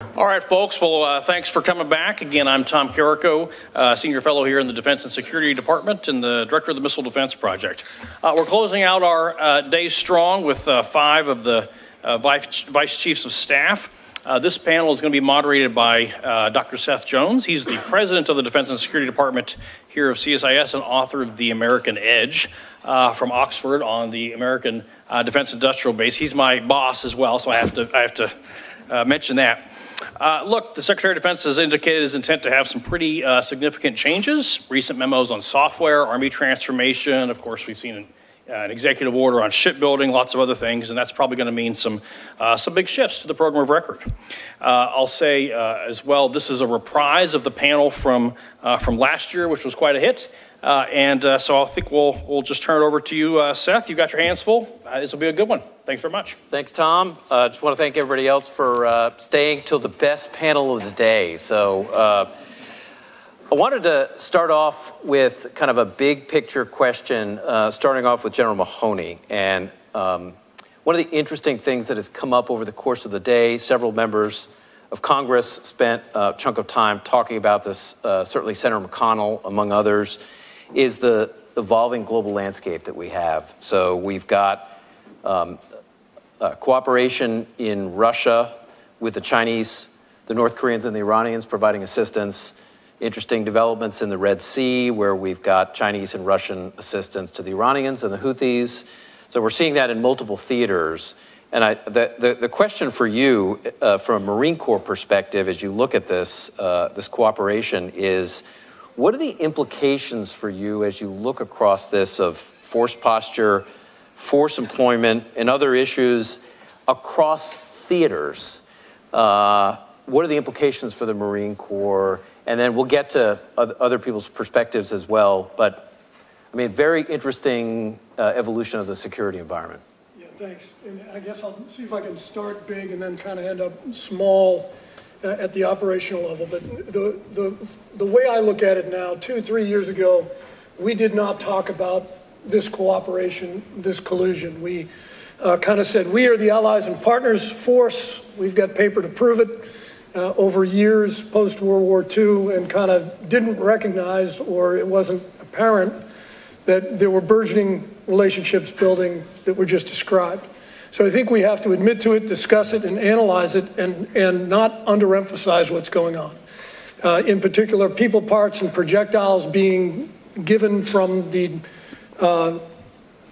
All right, folks. Well, thanks for coming back. Again, I'm Tom Carrico, Senior Fellow here in the Defense and Security Department and the Director of the Missile Defense Project. We're closing out our day strong with 5 of the Vice Chiefs of Staff. This panel is going to be moderated by Dr. Seth Jones. He's the President of the Defense and Security Department here of CSIS and author of The American Edge from Oxford on the American Defense Industrial Base. He's my boss as well, so I have to mention that. Look, the Secretary of Defense has indicated his intent to have some pretty significant changes. Recent memos on software, Army transformation. Of course, we've seen an executive order on shipbuilding, lots of other things, and that's probably going to mean some big shifts to the program of record. I'll say as well, this is a reprise of the panel from last year, which was quite a hit. So I think we'll just turn it over to you, Seth. You've got your hands full. This will be a good one. Thanks very much. Thanks, Tom. Just want to thank everybody else for staying till the best panel of the day. So I wanted to start off with kind of a big picture question, starting off with General Mahoney. And one of the interesting things that has come up over the course of the day, several members of Congress spent a chunk of time talking about this, certainly Senator McConnell, among others, is the evolving global landscape that we have. So we've got cooperation in Russia with the Chinese, the North Koreans and the Iranians providing assistance. Interesting developments in the Red Sea where we've got Chinese and Russian assistance to the Iranians and the Houthis. So we're seeing that in multiple theaters. And the question for you from a Marine Corps perspective as you look at this, this cooperation is, what are the implications for you as you look across this of force posture, force employment, and other issues across theaters? What are the implications for the Marine Corps? And then we'll get to other people's perspectives as well. But, I mean, very interesting evolution of the security environment. Yeah, thanks. And I guess I'll see if I can start big and then kind of end up small at the operational level. But the way I look at it now, 2-3 years ago, we did not talk about this cooperation, this collusion. We kind of said, we are the allies and partners force. We've got paper to prove it. Over years, post-World War II, and kind of didn't recognize, or it wasn't apparent, that there were burgeoning relationships building that were just described. So I think we have to admit to it, discuss it, and analyze it, and not underemphasize what's going on. In particular, people parts and projectiles being given from the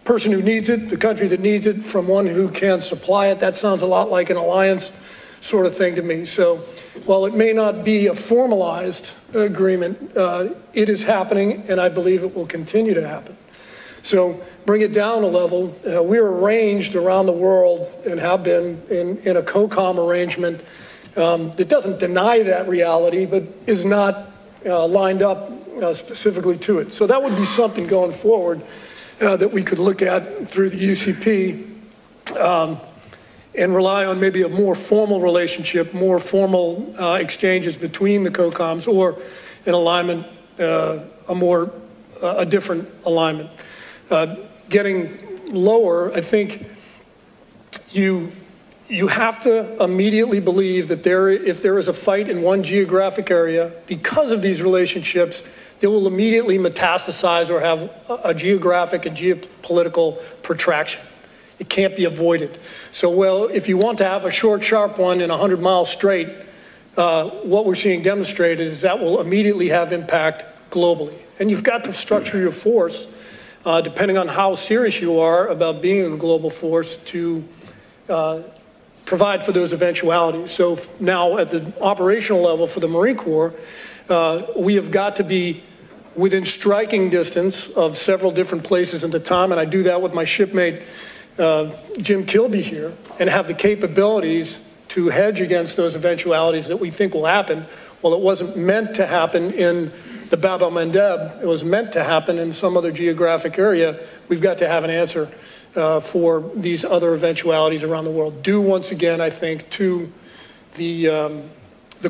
person who needs it, the country that needs it, from one who can supply it. That sounds a lot like an alliance sort of thing to me. So while it may not be a formalized agreement, it is happening, and I believe it will continue to happen. So bring it down a level. We're arranged around the world and have been in a COCOM arrangement that doesn't deny that reality, but is not lined up specifically to it. So that would be something going forward that we could look at through the UCP and rely on maybe a more formal relationship, more formal exchanges between the COCOMs, or an alignment, a different alignment. Getting lower, I think you have to immediately believe that if there is a fight in one geographic area, because of these relationships, they will immediately metastasize or have a geographic and geopolitical protraction. It can't be avoided. So, well, if you want to have a short, sharp one in 100 miles straight, what we're seeing demonstrated is that will immediately have impact globally. And you've got to structure your force, depending on how serious you are about being a global force, to provide for those eventualities. So now at the operational level for the Marine Corps, we have got to be within striking distance of several different places at the time, and I do that with my shipmate Jim Kilby here, and have the capabilities to hedge against those eventualities that we think will happen. Well, it wasn't meant to happen in the Bab el-Mandeb. It was meant to happen in some other geographic area. We've got to have an answer for these other eventualities around the world. Due, once again, I think, to the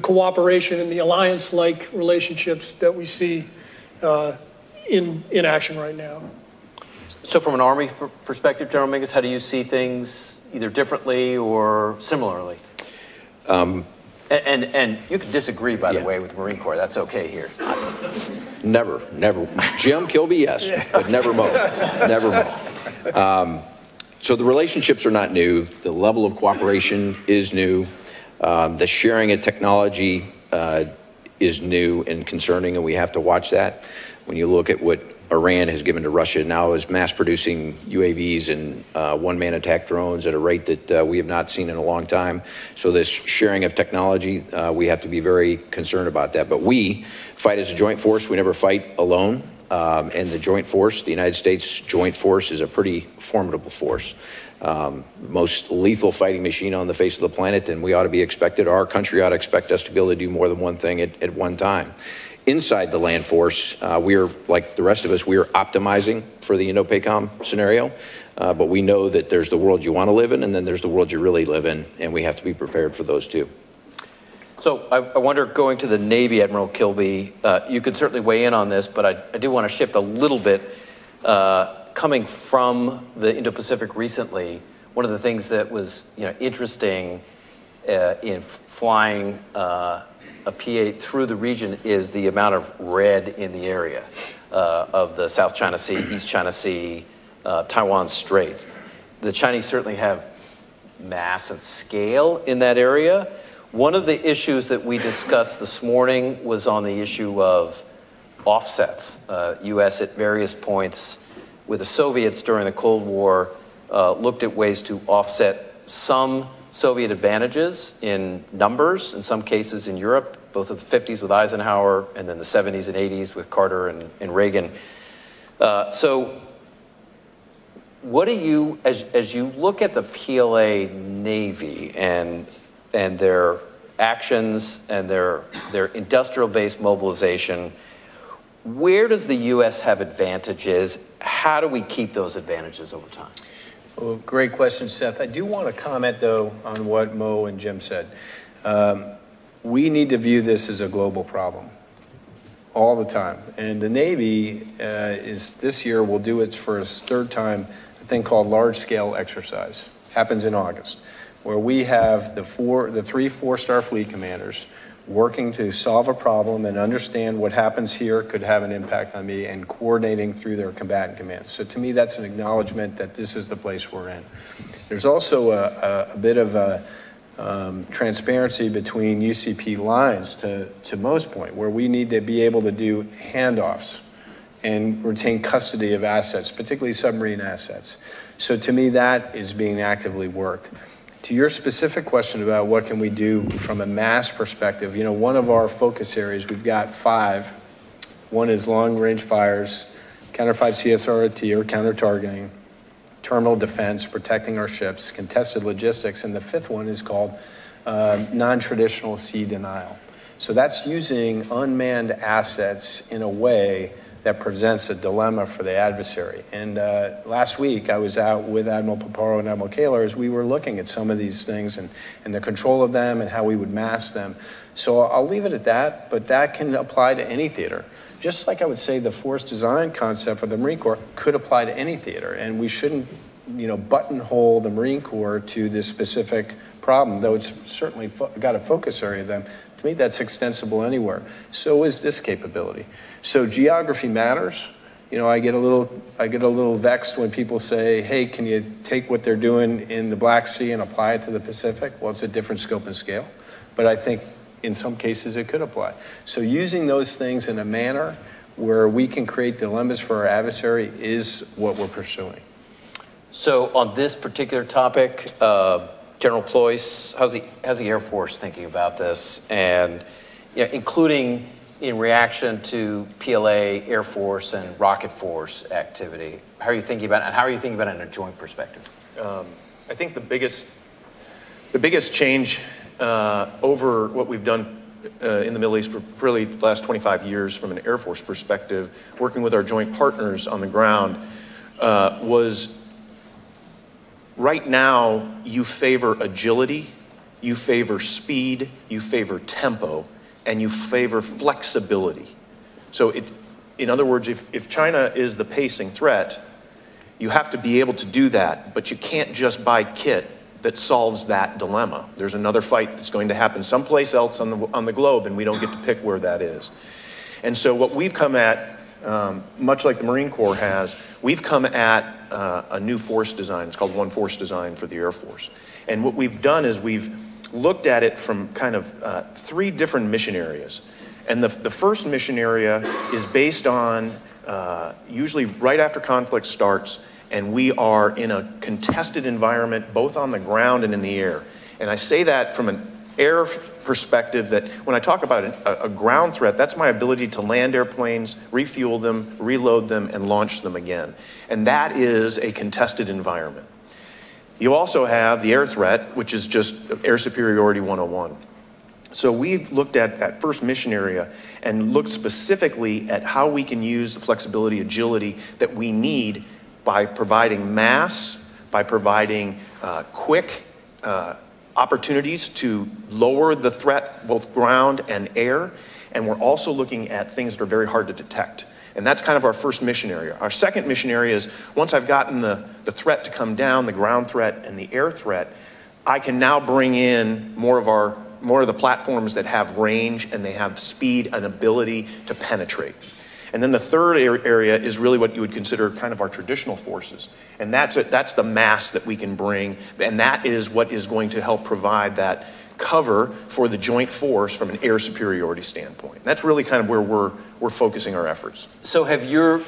cooperation and the alliance-like relationships that we see in action right now. So from an Army perspective, General Mingus, how do you see things either differently or similarly? And you can disagree, by the way, with the Marine Corps. That's okay here. Never. Jim Kilby, yes, but never Mo. Never Mo. So the relationships are not new. The level of cooperation is new. The sharing of technology is new and concerning, and we have to watch that. When you look at what Iran has given to Russia now is mass producing UAVs and one-man attack drones at a rate that we have not seen in a long time. So this sharing of technology, we have to be very concerned about that. But we fight as a joint force. We never fight alone. And the joint force, the United States joint force, is a pretty formidable force. Most lethal fighting machine on the face of the planet, and we ought to be expected, our country ought to expect us to be able to do more than one thing at one time. Inside the land force, we are, like the rest of us, we are optimizing for the Indo-PACOM scenario, but we know that there's the world you want to live in, and then there's the world you really live in, and we have to be prepared for those too. So I wonder, going to the Navy, Admiral Kilby, you could certainly weigh in on this, but I do want to shift a little bit. Coming from the Indo-Pacific recently, one of the things that was interesting in flying a P-8 through the region is the amount of red in the area of the South China Sea, East China Sea, Taiwan Strait. The Chinese certainly have mass and scale in that area. One of the issues that we discussed this morning was on the issue of offsets. U.S. at various points with the Soviets during the Cold War looked at ways to offset some Soviet advantages in numbers, in some cases in Europe, both of the 50s with Eisenhower and then the 70s and 80s with Carter and Reagan. So what do you, as you look at the PLA Navy and their actions and their industrial-based mobilization, where does the U.S. have advantages? How do we keep those advantages over time? Well, great question, Seth. I do want to comment, though, on what Mo and Jim said. We need to view this as a global problem all the time. And the Navy this year will do its for its third time, a thing called large-scale exercise. Happens in August, where we have the three four-star fleet commanders working to solve a problem and understand what happens here could have an impact on me, and coordinating through their combatant commands. So to me, that's an acknowledgement that this is the place we're in. There's also a bit of a transparency between UCP lines to Mo's point, where we need to be able to do handoffs and retain custody of assets, particularly submarine assets. So to me, that is being actively worked. To your specific question about what can we do from a mass perspective, one of our focus areas, we've got 5. One is long-range fires, counter-5 CSRT or counter-targeting, terminal defense, protecting our ships, contested logistics, and the 5th one is called non-traditional sea denial. So that's using unmanned assets in a way that presents a dilemma for the adversary. And last week, I was out with Admiral Paparo and Admiral Kaler as we were looking at some of these things and the control of them and how we would mask them. So I'll leave it at that, but that can apply to any theater. Just like I would say the force design concept for the Marine Corps could apply to any theater, and we shouldn't buttonhole the Marine Corps to this specific problem, though it's certainly got a focus area of them. To me, that's extensible anywhere. So is this capability. So geography matters. I get a little vexed when people say, hey, can you take what they're doing in the Black Sea and apply it to the Pacific? Well, it's a different scope and scale, but I think in some cases it could apply. So using those things in a manner where we can create dilemmas for our adversary is what we're pursuing. So on this particular topic, General Ployce, how's the Air Force thinking about this, and including in reaction to PLA, Air Force, and Rocket Force activity? How are you thinking about it, and how are you thinking about it in a joint perspective? I think the biggest change over what we've done in the Middle East for really the last 25 years from an Air Force perspective, working with our joint partners on the ground, was right now you favor agility, you favor speed, you favor tempo, and you favor flexibility. So in other words, if China is the pacing threat, you have to be able to do that, but you can't just buy kit that solves that dilemma. There's another fight that's going to happen someplace else on the globe, and we don't get to pick where that is. And so what we've come at, much like the Marine Corps has, we've come at a new force design. It's called One Force Design for the Air Force. And what we've done is we've looked at it from kind of 3 different mission areas. And the first mission area is based on usually right after conflict starts, and we are in a contested environment, both on the ground and in the air. And I say that from an air perspective, that when I talk about a ground threat, that's my ability to land airplanes, refuel them, reload them, and launch them again. And that is a contested environment. You also have the air threat, which is just air superiority 101. So we've looked at that first mission area and looked specifically at how we can use the flexibility, agility that we need by providing mass, by providing quick opportunities to lower the threat, both ground and air. And we're also looking at things that are very hard to detect. And that's kind of our first mission area. Our second mission area is, once I've gotten the threat to come down, the ground threat and the air threat, I can now bring in more of the platforms that have range and they have speed and ability to penetrate. And then the third area is really what you would consider kind of our traditional forces. And that's the mass that we can bring, and that is what is going to help provide that cover for the joint force from an air superiority standpoint. That's really kind of where we're focusing our efforts. So have your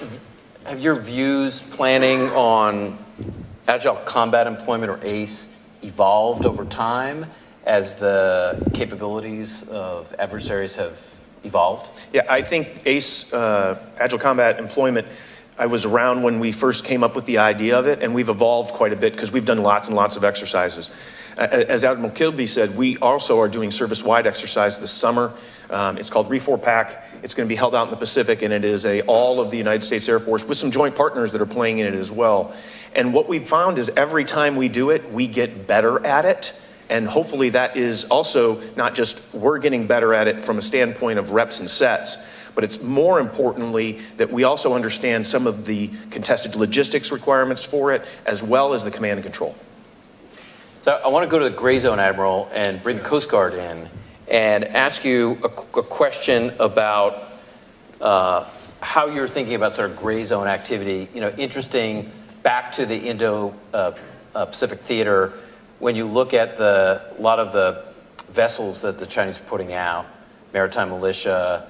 views, planning on Agile Combat Employment, or ACE, evolved over time as the capabilities of adversaries have evolved? Yeah, I think ACE, Agile Combat Employment, I was around when we first came up with the idea of it, and we've evolved quite a bit because we've done lots and lots of exercises. As Admiral Kilby said, we also are doing service-wide exercise this summer. It's called RE4PAC. It's going to be held out in the Pacific, and it is all of the United States Air Force with some joint partners that are playing in it as well. And what we've found is every time we do it, we get better at it. And hopefully that is also not just we're getting better at it from a standpoint of reps and sets, but it's more importantly that we also understand some of the contested logistics requirements for it, as well as the command and control. So I want to go to the gray zone, Admiral, and bring the Coast Guard in and ask you a question about how you're thinking about sort of gray zone activity. You know, interesting, back to the Indo-Pacific theater, when you look at a lot of the vessels that the Chinese are putting out, maritime militia,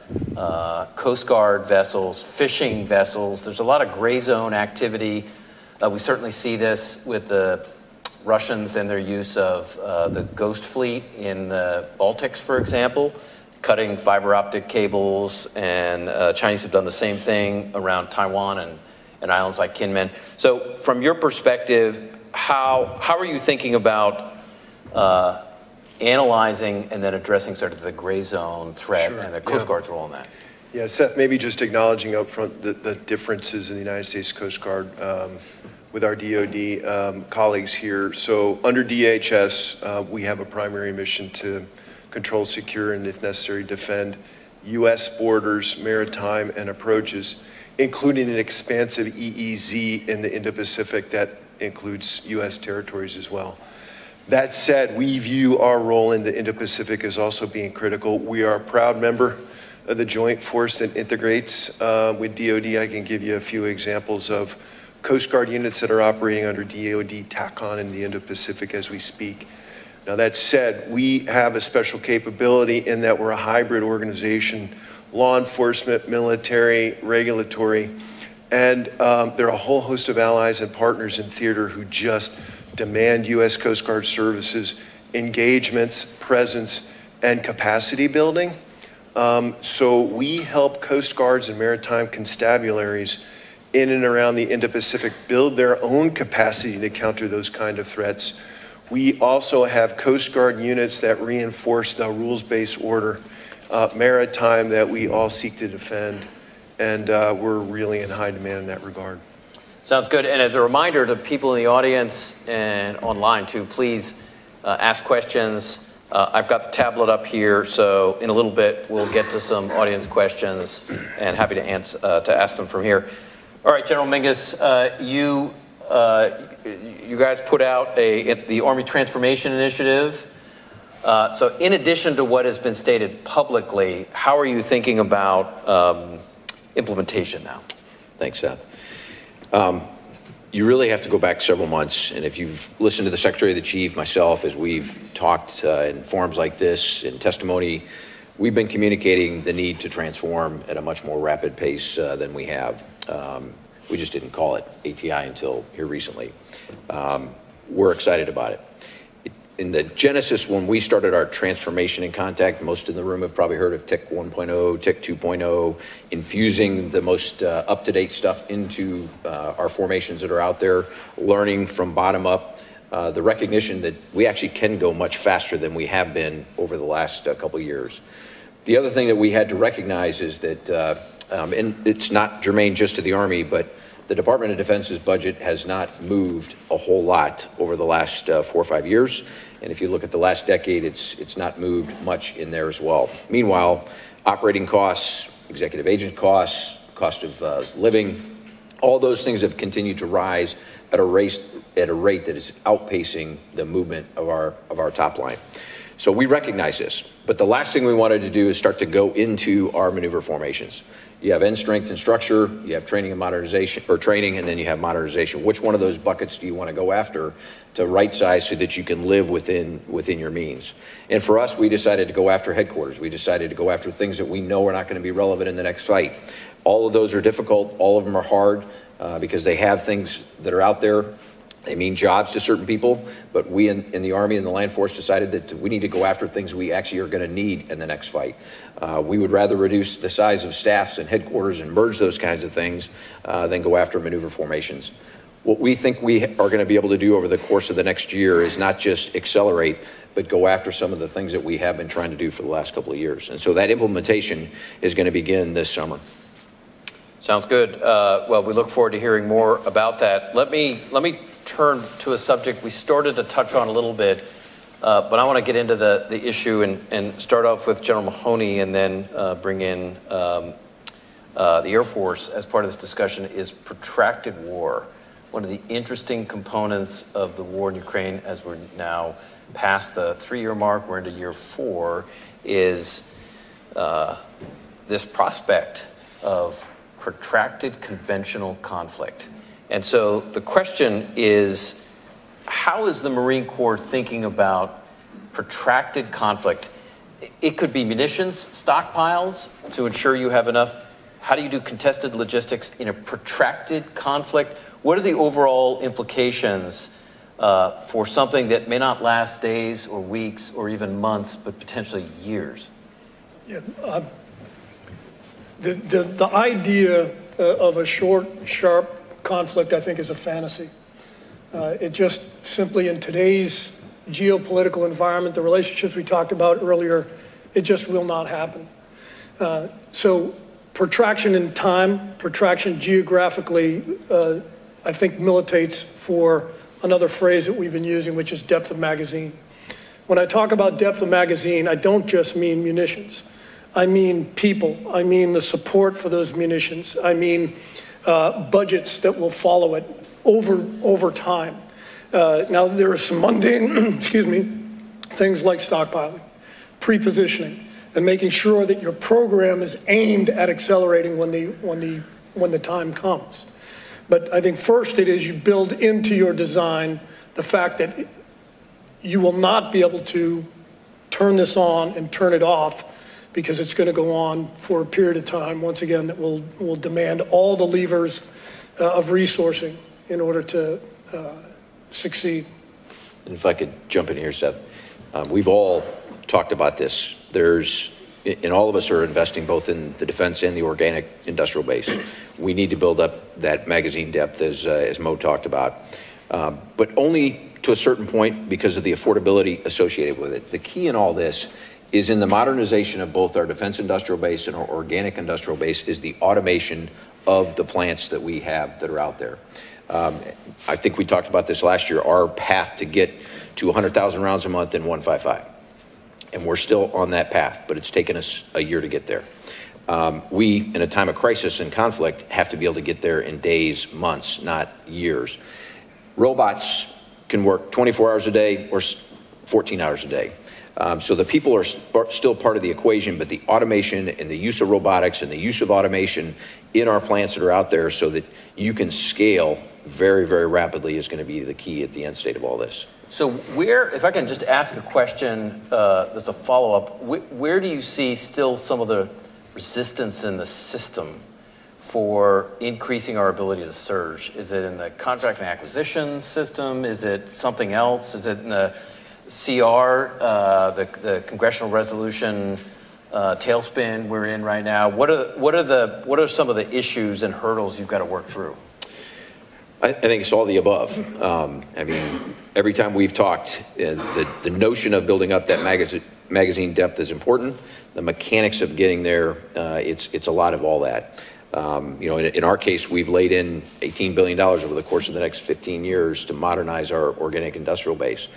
Coast Guard vessels, fishing vessels, there's a lot of gray zone activity. We certainly see this with the Russians and their use of the Ghost Fleet in the Baltics, for example, cutting fiber optic cables, and Chinese have done the same thing around Taiwan and islands like Kinmen. So from your perspective, how are you thinking about analyzing and then addressing sort of the gray zone threat and the Coast Guard's role in that? Yeah, Seth, maybe just acknowledging up front the differences in the United States Coast Guard with our DoD colleagues here. So under DHS, we have a primary mission to control, secure, and if necessary, defend U.S. borders, maritime, and approaches, including an expansive EEZ in the Indo-Pacific that includes U.S. territories as well. That said, we view our role in the Indo-Pacific as also being critical. We are a proud member of the joint force that integrates with DoD. I can give you a few examples of Coast Guard units that are operating under DoD TACON in the Indo-Pacific as we speak. Now that said, we have a special capability in that we're a hybrid organization, law enforcement, military, regulatory, and there are a whole host of allies and partners in theater who just demand U.S. Coast Guard services, engagements, presence, and capacity building. So we help Coast Guards and maritime constabularies in and around the Indo-Pacific build their own capacity to counter those kind of threats. We also have Coast Guard units that reinforce the rules-based order maritime that we all seek to defend. And we're really in high demand in that regard. Sounds good. And as a reminder to people in the audience and online too, please ask questions. I've got the tablet up here, so in a little bit we'll get to some audience questions and happy to ask them from here. All right, General Mingus, you you guys put out the Army Transformation Initiative. So in addition to what has been stated publicly, how are you thinking about implementation now? Thanks, Seth. You really have to go back several months, and if you've listened to the Secretary of the Chief, myself, as we've talked in forums like this, in testimony, we've been communicating the need to transform at a much more rapid pace than we have. We just didn't call it ATI until here recently. We're excited about it. In the genesis, when we started our transformation in contact, most in the room have probably heard of TIC 1.0, TIC 2.0, infusing the most up-to-date stuff into our formations that are out there, learning from bottom up, the recognition that we actually can go much faster than we have been over the last couple of years. The other thing that we had to recognize is that, and it's not germane just to the Army, but the Department of Defense's budget has not moved a whole lot over the last 4 or 5 years. And if you look at the last decade, it's not moved much in there as well. Meanwhile, operating costs, executive agent costs, cost of living, all those things have continued to rise at a rate that is outpacing the movement of our top line. So we recognize this, but the last thing we wanted to do is start to go into our maneuver formations. You have end strength and structure, you have training and modernization, or training, and then you have modernization. Which one of those buckets do you want to go after to right size so that you can live within your means? And for us, we decided to go after headquarters. We decided to go after things that we know are not going to be relevant in the next fight. All of those are difficult, all of them are hard because they have things that are out there. They mean jobs to certain people, but we in the Army and the Land Force decided that we need to go after things we actually are going to need in the next fight. We would rather reduce the size of staffs and headquarters and merge those kinds of things than go after maneuver formations. What we think we are going to be able to do over the course of the next year is not just accelerate, but go after some of the things that we have been trying to do for the last couple of years. And so that implementation is going to begin this summer. Sounds good. Well, we look forward to hearing more about that. Let me turn to a subject we started to touch on a little bit, but I want to get into the issue and start off with General Mahoney and then bring in the Air Force as part of this discussion is protracted war. One of the interesting components of the war in Ukraine, as we're now past the 3-year mark, we're into year 4, is this prospect of protracted conventional conflict. And so the question is, how is the Marine Corps thinking about protracted conflict? It could be munitions, stockpiles to ensure you have enough. How do you do contested logistics in a protracted conflict? What are the overall implications for something that may not last days or weeks or even months, but potentially years? Yeah, the idea of a short, sharp conflict, I think, is a fantasy. It just simply, in today's geopolitical environment, the relationships we talked about earlier, it just will not happen. So protraction in time, protraction geographically, I think militates for another phrase that we've been using, which is depth of magazine. When I talk about depth of magazine, I don't just mean munitions. I mean people. I mean the support for those munitions. I mean budgets that will follow it over time. Now, there are some mundane, excuse me, things like stockpiling, pre-positioning, and making sure that your program is aimed at accelerating when the time comes. But I think first it is you build into your design the fact that you will not be able to turn this on and turn it off, because it's going to go on for a period of time, once again, that will demand all the levers of resourcing in order to succeed. And if I could jump in here, Seth, we've all talked about this. And all of us are investing both in the defense and the organic industrial base. We need to build up that magazine depth, as Mo talked about, but only to a certain point because of the affordability associated with it. The key in all this is in the modernization of both our defense industrial base and our organic industrial base is the automation of the plants that we have that are out there. I think we talked about this last year, our path to get to 100,000 rounds a month in 155. And we're still on that path, but it's taken us a year to get there. We, in a time of crisis and conflict, have to be able to get there in days, months, not years. Robots can work 24 hours a day or 14 hours a day. So the people are still part of the equation, but the automation and the use of robotics and the use of automation in our plants that are out there so that you can scale very, very rapidly is going to be the key at the end state of all this. So where, if I can just ask a question that's a follow-up, where do you see still some of the resistance in the system for increasing our ability to surge? Is it in the contract and acquisition system? Is it something else? Is it in the CR, the congressional resolution tailspin we're in right now? What are some of the issues and hurdles you've got to work through? I think it's all the above. I mean, every time we've talked, the notion of building up that magazine depth is important. The mechanics of getting there, it's a lot of all that. You know, in our case, we've laid in $18 billion over the course of the next 15 years to modernize our organic industrial base.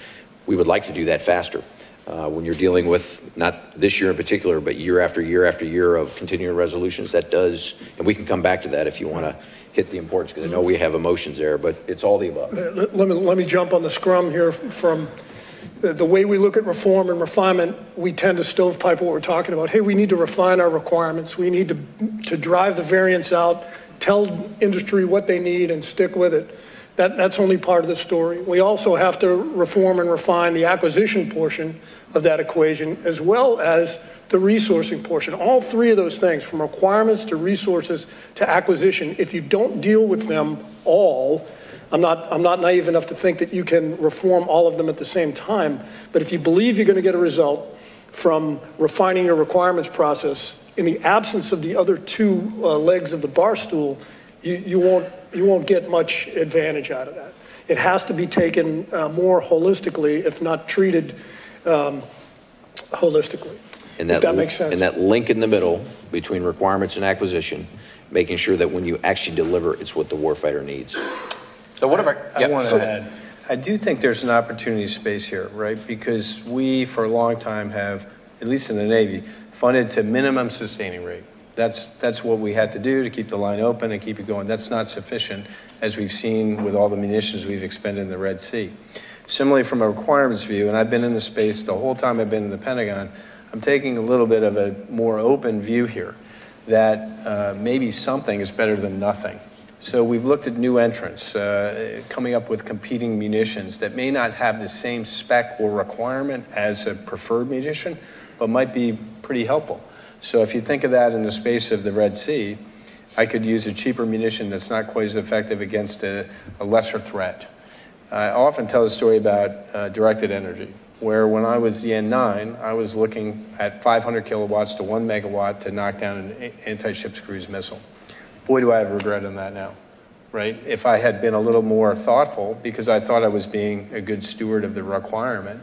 We would like to do that faster. When you're dealing with, not this year in particular, but year after year after year of continuing resolutions, that does, and we can come back to that if you want to hit the importance, because I know we have emotions there, but it's all the above. Let me jump on the scrum here. From the way we look at reform and refinement, we tend to stovepipe what we're talking about. Hey, we need to refine our requirements. We need to drive the variance out, tell industry what they need and stick with it. That's only part of the story. We also have to reform and refine the acquisition portion of that equation, as well as the resourcing portion. All three of those things, from requirements to resources to acquisition, if you don't deal with them all, I'm not naive enough to think that you can reform all of them at the same time, but if you believe you're going to get a result from refining your requirements process, in the absence of the other two legs of the bar stool, you won't get much advantage out of that. It has to be taken more holistically, if not treated holistically. And if that makes sense. And that link in the middle between requirements and acquisition, making sure that when you actually deliver, it's what the warfighter needs. So what if I want to add, I do think there's an opportunity space here, right? Because we, for a long time, have, at least in the Navy, funded to minimum sustaining rate. That's what we had to do to keep the line open and keep it going. That's not sufficient, as we've seen with all the munitions we've expended in the Red Sea. Similarly, from a requirements view, and I've been in the space the whole time I've been in the Pentagon, I'm taking a little bit of a more open view here, that maybe something is better than nothing. So we've looked at new entrants, coming up with competing munitions that may not have the same spec or requirement as a preferred munition, but might be pretty helpful. So if you think of that in the space of the Red Sea, I could use a cheaper munition that's not quite as effective against a lesser threat. I often tell a story about directed energy, where when I was the N9, I was looking at 500 kilowatts to 1 megawatt to knock down an anti-ship cruise missile. Boy, do I have regret on that now, right? If I had been a little more thoughtful, because I thought I was being a good steward of the requirement,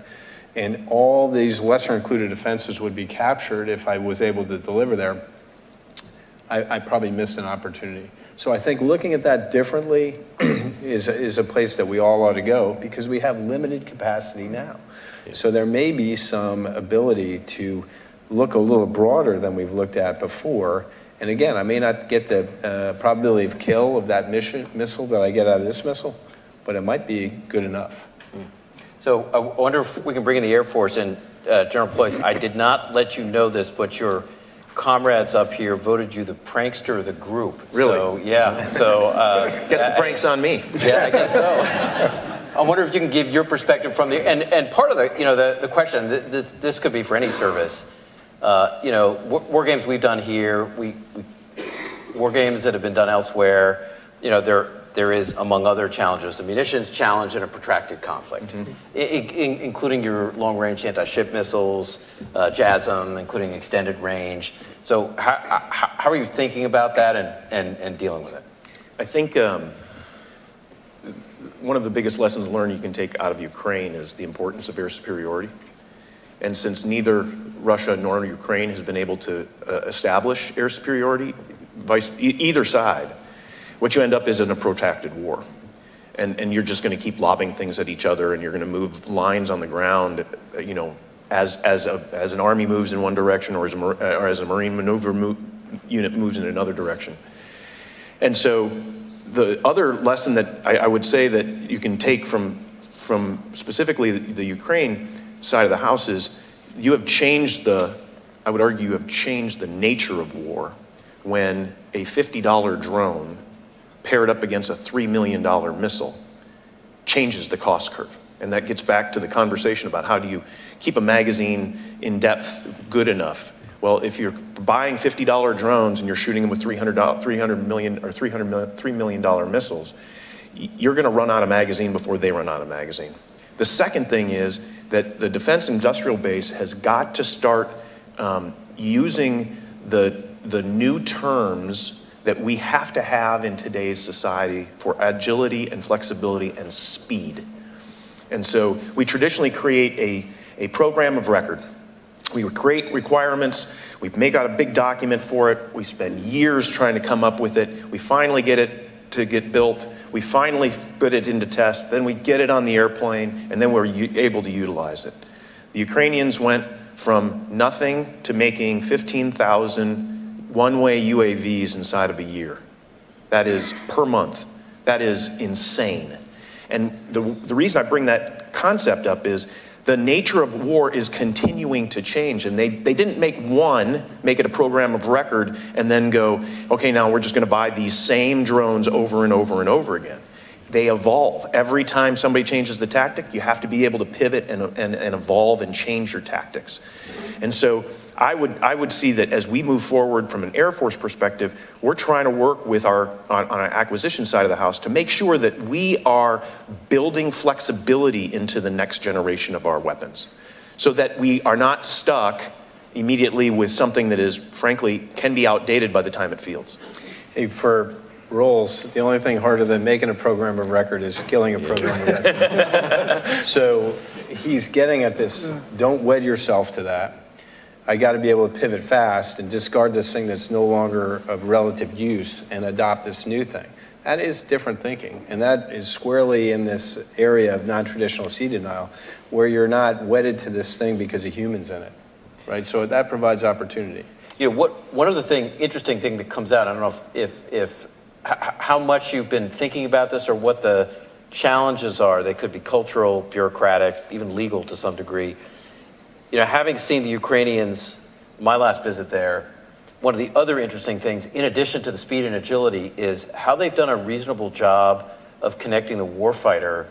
and all these lesser included offenses would be captured if I was able to deliver there, I probably missed an opportunity. So I think looking at that differently is a place that we all ought to go, because we have limited capacity now. So there may be some ability to look a little broader than we've looked at before. And again, I may not get the probability of kill of that missile that I get out of this missile, but it might be good enough. So I wonder if we can bring in the Air Force and General Ploys. I did not let you know this, but your comrades up here voted you the prankster of the group. Really? So, yeah. So Guess the prank's on me. Yeah, I guess so. I wonder if you can give your perspective from the and part of the question. This could be for any service. War games we've done here, war games that have been done elsewhere. There is, among other challenges, a munitions challenge and a protracted conflict, including your long-range anti-ship missiles, JASSM, including extended range. So how are you thinking about that and dealing with it? I think one of the biggest lessons learned you can take out of Ukraine is the importance of air superiority. And since neither Russia nor Ukraine has been able to establish air superiority, either side, what you end up is in a protracted war. And you're just going to keep lobbing things at each other, and you're going to move lines on the ground, as an army moves in one direction, or as a Marine maneuver unit moves in another direction. And so the other lesson that I would say that you can take from specifically the Ukraine side of the house is you have changed I would argue you have changed the nature of war when a $50 drone paired up against a $3 million missile changes the cost curve. And that gets back to the conversation about how do you keep a magazine in depth good enough. Well, if you're buying $50 drones and you're shooting them with $300 million missiles, you're going to run out of magazine before they run out of magazine. The second thing is that the defense industrial base has got to start using the new terms that we have to have in today's society for agility and flexibility and speed. And so we traditionally create a program of record. We create requirements, we make out a big document for it, we spend years trying to come up with it, we finally get it to get built, we finally put it into test, then we get it on the airplane, and then we're able to utilize it. The Ukrainians went from nothing to making 15,000 one-way UAVs inside of a year. That is per month. That is insane. And the reason I bring that concept up is the nature of war is continuing to change, and they didn't make it a program of record and then go, okay, now we're just going to buy these same drones over and over and over again. They evolve. Every time somebody changes the tactic, you have to be able to pivot and evolve and change your tactics. And so I would see that as we move forward from an Air Force perspective, we're trying to work with on our acquisition side of the house to make sure that we are building flexibility into the next generation of our weapons so that we are not stuck immediately with something that is, frankly, can be outdated by the time it fields. Hey, for Rolls, the only thing harder than making a program of record is killing a program of record. So he's getting at this, don't wed yourself to that. I got to be able to pivot fast and discard this thing that's no longer of relative use and adopt this new thing. That is different thinking, and that is squarely in this area of non-traditional sea denial, where you're not wedded to this thing because of humans in it, right? So that provides opportunity. You know, one of the interesting thing that comes out, I don't know if how much you've been thinking about this or what the challenges are. They could be cultural, bureaucratic, even legal to some degree. You know, having seen the Ukrainians, my last visit there, one of the other interesting things, in addition to the speed and agility, is how they've done a reasonable job of connecting the warfighter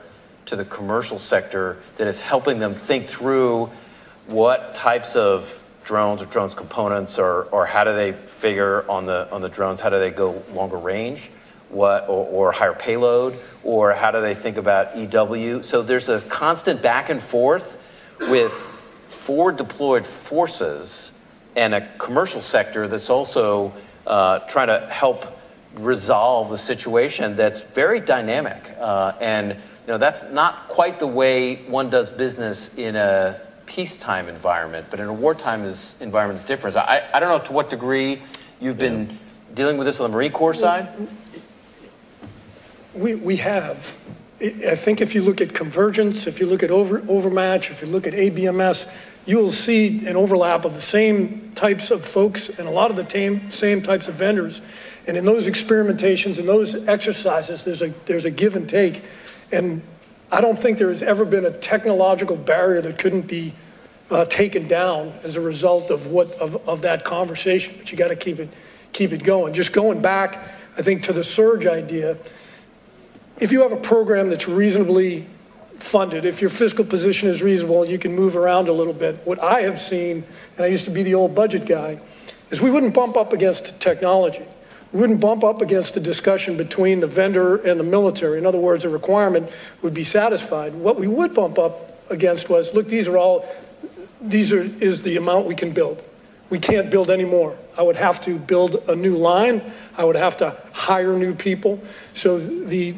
to the commercial sector that is helping them think through what types of drones or drones components or how do they figure on the drones, how do they go longer range, or higher payload, or how do they think about EW. So there's a constant back and forth with forward deployed forces and a commercial sector that's also trying to help resolve the situation that's very dynamic. And you know, that's not quite the way one does business in a peacetime environment, but in a wartime environment is different. I don't know to what degree you've been dealing with this on the Marine Corps side? We have. I think if you look at convergence, if you look at overmatch, if you look at ABMS, you will see an overlap of the same types of folks and a lot of the same types of vendors. And in those experimentations and those exercises, there's a give and take. And I don't think there has ever been a technological barrier that couldn't be taken down as a result of that conversation. But you got to keep it going. Just going back, I think, to the surge idea. If you have a program that's reasonably funded, if your fiscal position is reasonable and you can move around a little bit, what I have seen, and I used to be the old budget guy, is we wouldn't bump up against technology. We wouldn't bump up against the discussion between the vendor and the military. In other words, a requirement would be satisfied. What we would bump up against was, look, is the amount we can build. We can't build any more. I would have to build a new line. I would have to hire new people. So the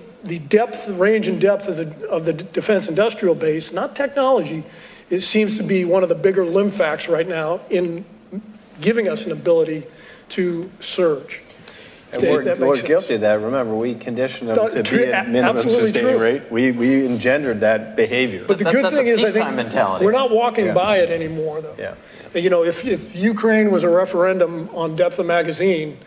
range and depth of the defense industrial base, not technology, it seems to be one of the bigger limb facts right now in giving us an ability to surge. And we're guilty of that. Remember, we conditioned them to be at minimum sustaining rate. We engendered that behavior. But the good thing is, I think we're not walking by it anymore, though. Yeah. You know, if Ukraine was a referendum on depth of magazine,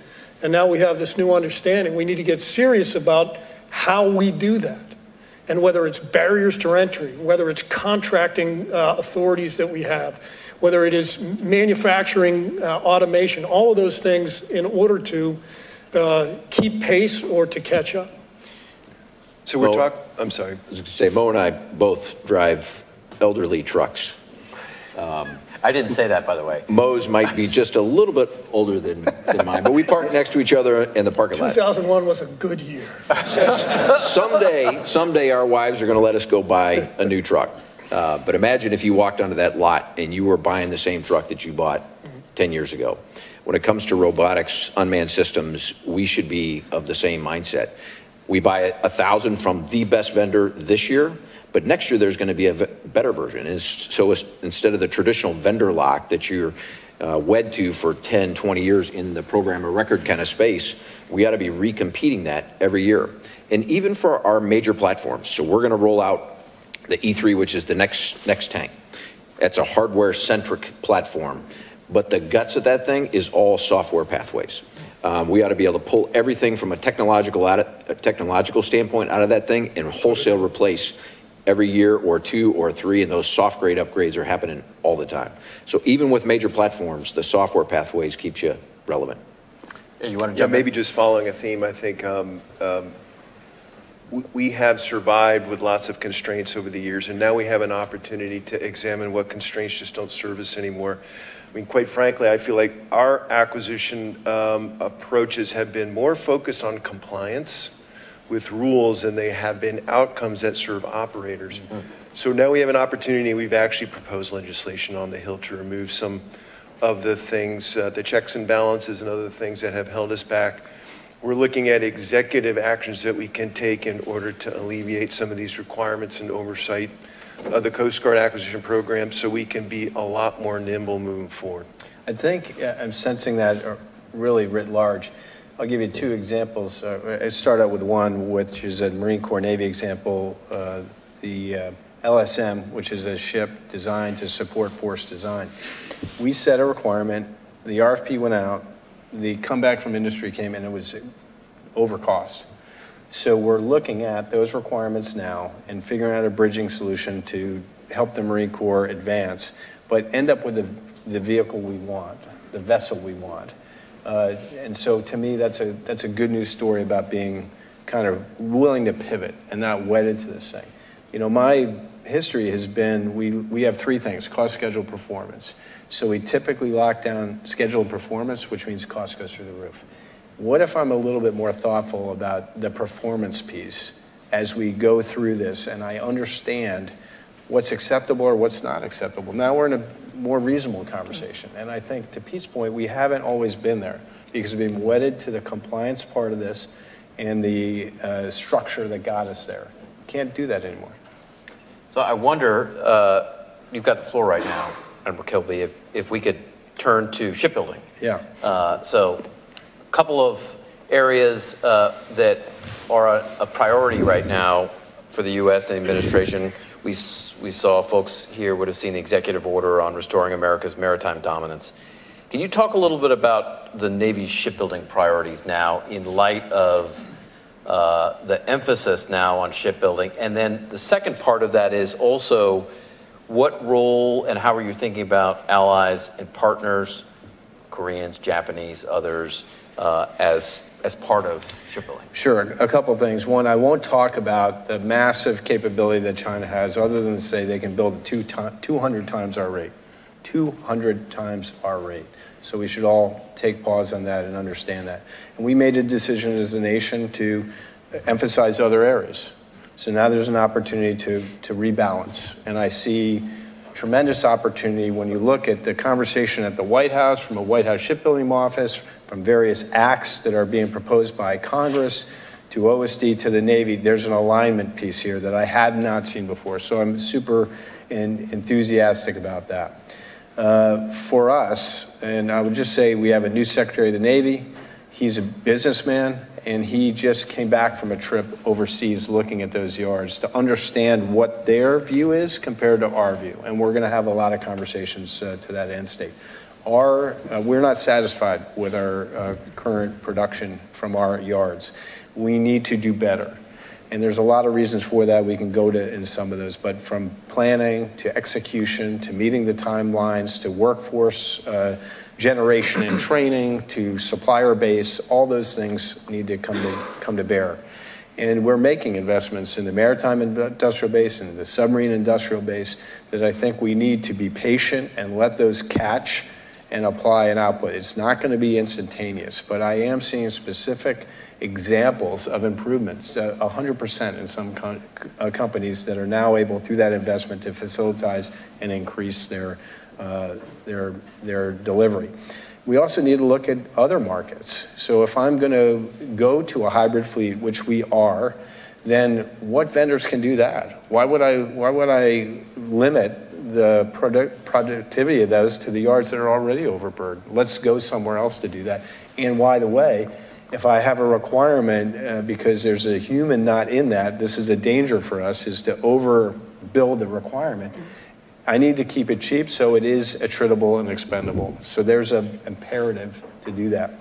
And now we have this new understanding. We need to get serious about how we do that. And whether it's barriers to entry, whether it's contracting authorities that we have, whether it is manufacturing automation, all of those things in order to keep pace or to catch up. So we're Mo, talking, I'm sorry. I was going to say, Mo and I both drive elderly trucks. I didn't say that, by the way. Mo's might be just a little bit older than mine, but we park next to each other in the parking lot. 2001 was a good year. Someday our wives are going to let us go buy a new truck. But imagine if you walked onto that lot and you were buying the same truck that you bought 10 years ago. When it comes to robotics, unmanned systems, we should be of the same mindset. We buy 1,000 from the best vendor this year, but next year there's going to be a better version. And so instead of the traditional vendor lock that you're wed to for 10, 20 years in the program of record kind of space, we ought to be recompeting that every year. And even for our major platforms. So we're going to roll out the E3, which is the next tank. That's a hardware-centric platform. But the guts of that thing is all software pathways. We ought to be able to pull everything from a technological standpoint out of that thing and wholesale replace every year or 2 or 3, and those soft grade upgrades are happening all the time. So even with major platforms, the software pathways keeps you relevant. Yeah, you want to Yeah, jump maybe in? just following a theme, I think we have survived with lots of constraints over the years, and now we have an opportunity to examine what constraints just don't serve us anymore. I mean, quite frankly, I feel like our acquisition approaches have been more focused on compliance with rules than they have been outcomes that serve operators. Mm-hmm. So now we have an opportunity. We've actually proposed legislation on the Hill to remove some of the things, the checks and balances and other things that have held us back. We're looking at executive actions that we can take in order to alleviate some of these requirements and oversight of the Coast Guard acquisition program so we can be a lot more nimble moving forward. I think I'm sensing that really writ large. I'll give you 2 examples. I start out with one, which is a Marine Corps Navy example, the LSM, which is a ship designed to support force design. We set a requirement, the RFP went out, the comeback from industry came in, it was over cost. So we're looking at those requirements now and figuring out a bridging solution to help the Marine Corps advance, but end up with the vehicle we want, the vessel we want. And so to me, that's a good news story about being kind of willing to pivot and not wedded to this thing. You know, my history has been, we have 3 things: cost, schedule, performance. So we typically lock down scheduled performance, which means cost goes through the roof. What if I'm a little bit more thoughtful about the performance piece as we go through this and I understand what's acceptable or what's not acceptable? Now we're in a more reasonable conversation. And I think to Pete's point, we haven't always been there because we've been wedded to the compliance part of this and the structure that got us there. Can't do that anymore. So I wonder, you've got the floor right now, Admiral Kilby, if we could turn to shipbuilding. Yeah. So a couple of areas that are a priority right now for the U.S. administration. We saw folks here would have seen the executive order on restoring America's maritime dominance. Can you talk a little bit about the Navy's shipbuilding priorities now in light of the emphasis now on shipbuilding? And then the second part of that is also what role and how are you thinking about allies and partners, Koreans, Japanese, others, as part of shipbuilding? Sure, a couple of things. One, I won't talk about the massive capability that China has other than to say they can build 200 times our rate. 200 times our rate. So we should all take pause on that and understand that. And we made a decision as a nation to emphasize other areas. So now there's an opportunity to rebalance. And I see tremendous opportunity when you look at the conversation at the White House, from a White House shipbuilding office, from various acts that are being proposed by Congress, to OSD, to the Navy. There's an alignment piece here that I had not seen before. So I'm super enthusiastic about that. For us, and I would just say we have a new Secretary of the Navy. He's a businessman, and he just came back from a trip overseas looking at those yards to understand what their view is compared to our view. And we're going to have a lot of conversations to that end state. we're not satisfied with our current production from our yards. We need to do better. And there's a lot of reasons for that. We can go to in some of those, but from planning to execution to meeting the timelines to workforce generation and training to supplier base, all those things need to come to bear. And we're making investments in the maritime industrial base and the submarine industrial base that I think we need to be patient and let those catch and apply an output. It's not going to be instantaneous, but I am seeing specific examples of improvements, 100% in some companies that are now able, through that investment, to facilitate and increase their delivery. We also need to look at other markets. So if I'm going to go to a hybrid fleet, which we are, then what vendors can do that? Why would I limit the productivity of those to the yards that are already overburdened? Let's go somewhere else to do that. And by the way, if I have a requirement, because there's a human not in that, this is a danger for us, is to overbuild the requirement. I need to keep it cheap so it is attritable and expendable. So there's an imperative to do that.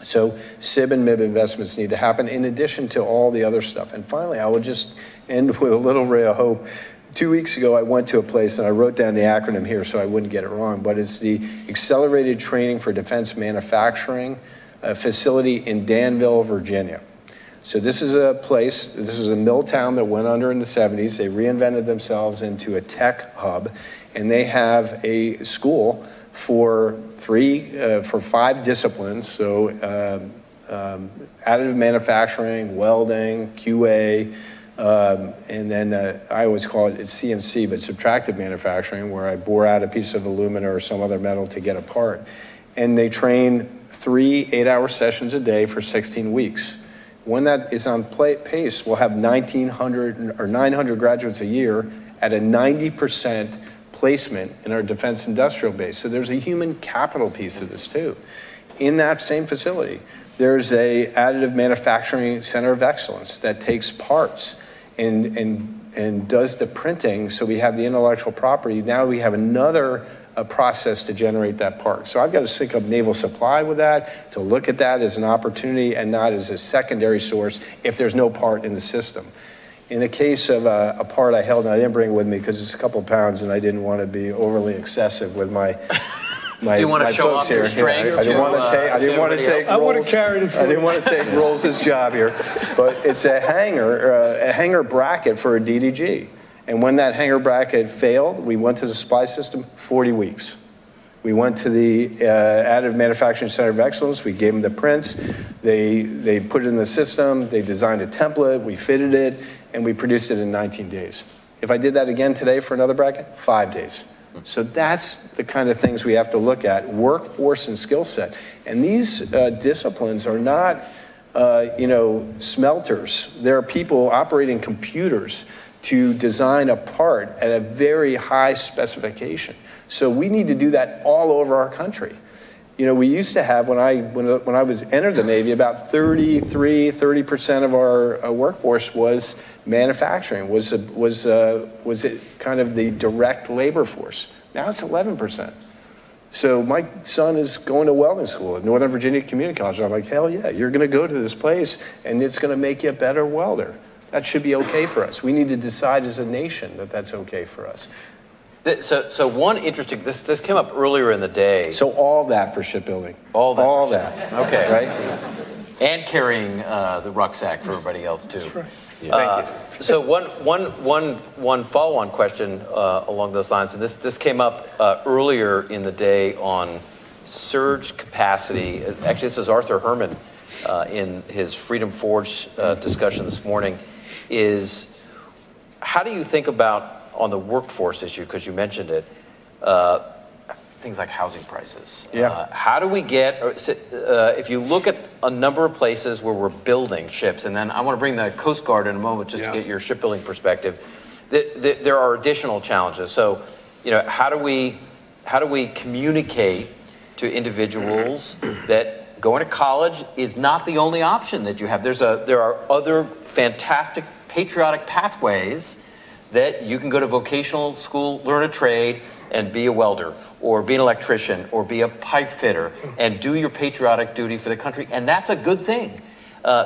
So SIB and MIB investments need to happen in addition to all the other stuff. And finally, I will just end with a little ray of hope. 2 weeks ago, I went to a place, and I wrote down the acronym here so I wouldn't get it wrong, but it's the Accelerated Training for Defense Manufacturing facility in Danville, Virginia. So this is a place, this is a mill town that went under in the 70s. They reinvented themselves into a tech hub, and they have a school for 5 disciplines. So additive manufacturing, welding, QA, and then I always call it CNC, but subtractive manufacturing, where I bore out a piece of aluminum or some other metal to get a part. And they train 3 8-hour sessions a day for 16 weeks. When that is on pace, we'll have 1,900 or 900 graduates a year at a 90% placement in our defense industrial base. So there's a human capital piece of this too. In that same facility, there's a additive manufacturing center of excellence that takes parts and does the printing, so we have the intellectual property. Now we have another process to generate that part. So I've got to sync up naval supply with that, to look at that as an opportunity and not as a secondary source if there's no part in the system. In the case of a part I held, and I didn't bring it with me because it's a couple of pounds and I didn't want to be overly excessive with my you want to show off your strength? I didn't want to take I would have carried it for I didn't want to take Rolls' job here, but it's a hanger bracket for a DDG. And when that hanger bracket failed, we went to the supply system, 40 weeks. We went to the Additive Manufacturing Center of Excellence. We gave them the prints. They put it in the system. They designed a template. We fitted it, and we produced it in 19 days. If I did that again today for another bracket, 5 days. So that's the kind of things we have to look at, workforce and skill set. And these disciplines are not, smelters. There are people operating computers to design a part at a very high specification. So we need to do that all over our country. You know, we used to have, when I entered the Navy, about 30% of our workforce was manufacturing, was it kind of the direct labor force. Now it's 11%. So my son is going to welding school at Northern Virginia Community College. I'm like, hell yeah, you're gonna go to this place and it's gonna make you a better welder. That should be okay for us. We need to decide as a nation that that's okay for us. So one interesting, this came up earlier in the day. So all that for shipbuilding. All that. Okay. Right? And carrying the rucksack for everybody else too. That's right. Yeah. Thank you. So one follow-on question along those lines, and this came up earlier in the day on surge capacity. Actually, this is Arthur Herman in his Freedom Forge discussion this morning. Is how do you think about, on the workforce issue, because you mentioned it, things like housing prices? Yeah. How do we get, if you look at a number of places where we're building ships, and then I want to bring the Coast Guard in a moment just to get your shipbuilding perspective, there are additional challenges. So, how do we communicate to individuals that going to college is not the only option that you have? There are other fantastic patriotic pathways that you can go to vocational school, learn a trade, and be a welder. or be an electrician or be a pipe fitter and do your patriotic duty for the country. And that's a good thing.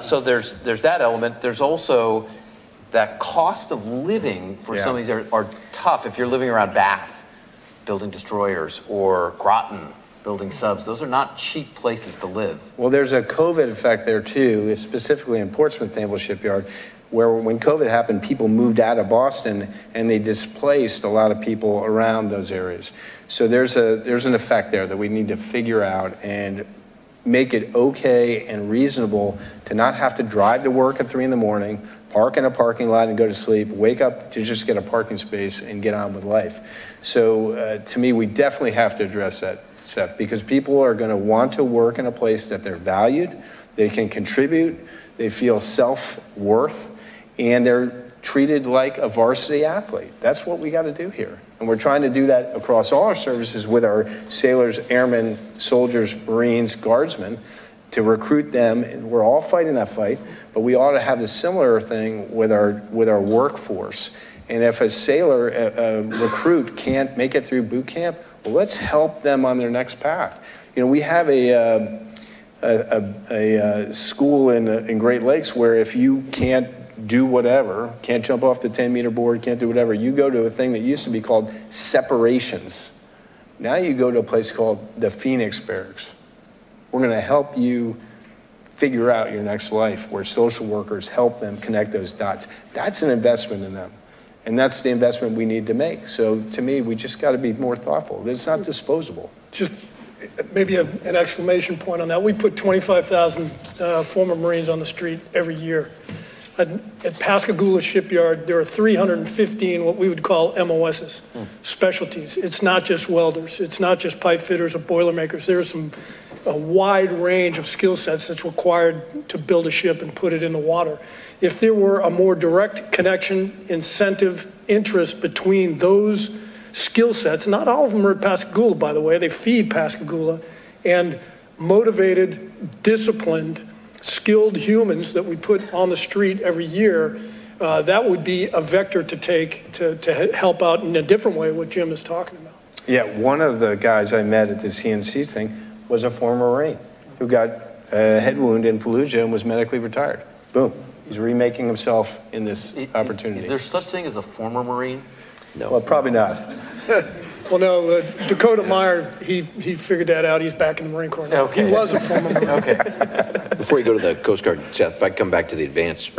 So there's that element. There's also that cost of living for some of these are tough. If you're living around Bath, building destroyers, or Groton, building subs, those are not cheap places to live. Well, there's a COVID effect there too, specifically in Portsmouth Naval Shipyard, where when COVID happened, people moved out of Boston and they displaced a lot of people around those areas. So there's an effect there that we need to figure out and make it okay and reasonable to not have to drive to work at 3 in the morning, park in a parking lot and go to sleep, wake up to just get a parking space and get on with life. So to me, we definitely have to address that, Seth, because people are going to want to work in a place that they're valued, they can contribute, they feel self-worth, and they're treated like a varsity athlete. That's what we got to do here. And we're trying to do that across all our services with our sailors, airmen, soldiers, Marines, guardsmen, to recruit them. And we're all fighting that fight, but we ought to have a similar thing with our workforce. And if a sailor, a recruit can't make it through boot camp, well, let's help them on their next path. You know, we have a school in Great Lakes where if you can't do whatever, can't jump off the 10-meter board, can't do whatever, you go to a thing that used to be called separations. Now you go to a place called the Phoenix Barracks. We're going to help you figure out your next life, where social workers help them connect those dots. That's an investment in them. And that's the investment we need to make. So to me, we just got to be more thoughtful. It's not disposable. Just maybe an exclamation point on that. We put 25,000 former Marines on the street every year. At Pascagoula Shipyard, there are 315 what we would call MOSs, specialties. It's not just welders. It's not just pipe fitters or boilermakers. There's a wide range of skill sets that's required to build a ship and put it in the water. If there were a more direct connection, incentive, interest between those skill sets, not all of them are at Pascagoula, by the way, they feed Pascagoula, and motivated, disciplined, skilled humans that we put on the street every year, that would be a vector to take to help out in a different way what Jim is talking about. Yeah, one of the guys I met at the CNC thing was a former Marine who got a head wound in Fallujah and was medically retired. Boom. He's remaking himself in this opportunity. Is there such thing as a former Marine? No. Well, probably not. Well, no, Dakota Meyer, he figured that out. He's back in the Marine Corps now. Okay. He was a former Marine. Okay. Before you go to the Coast Guard, Seth, if I come back to the advanced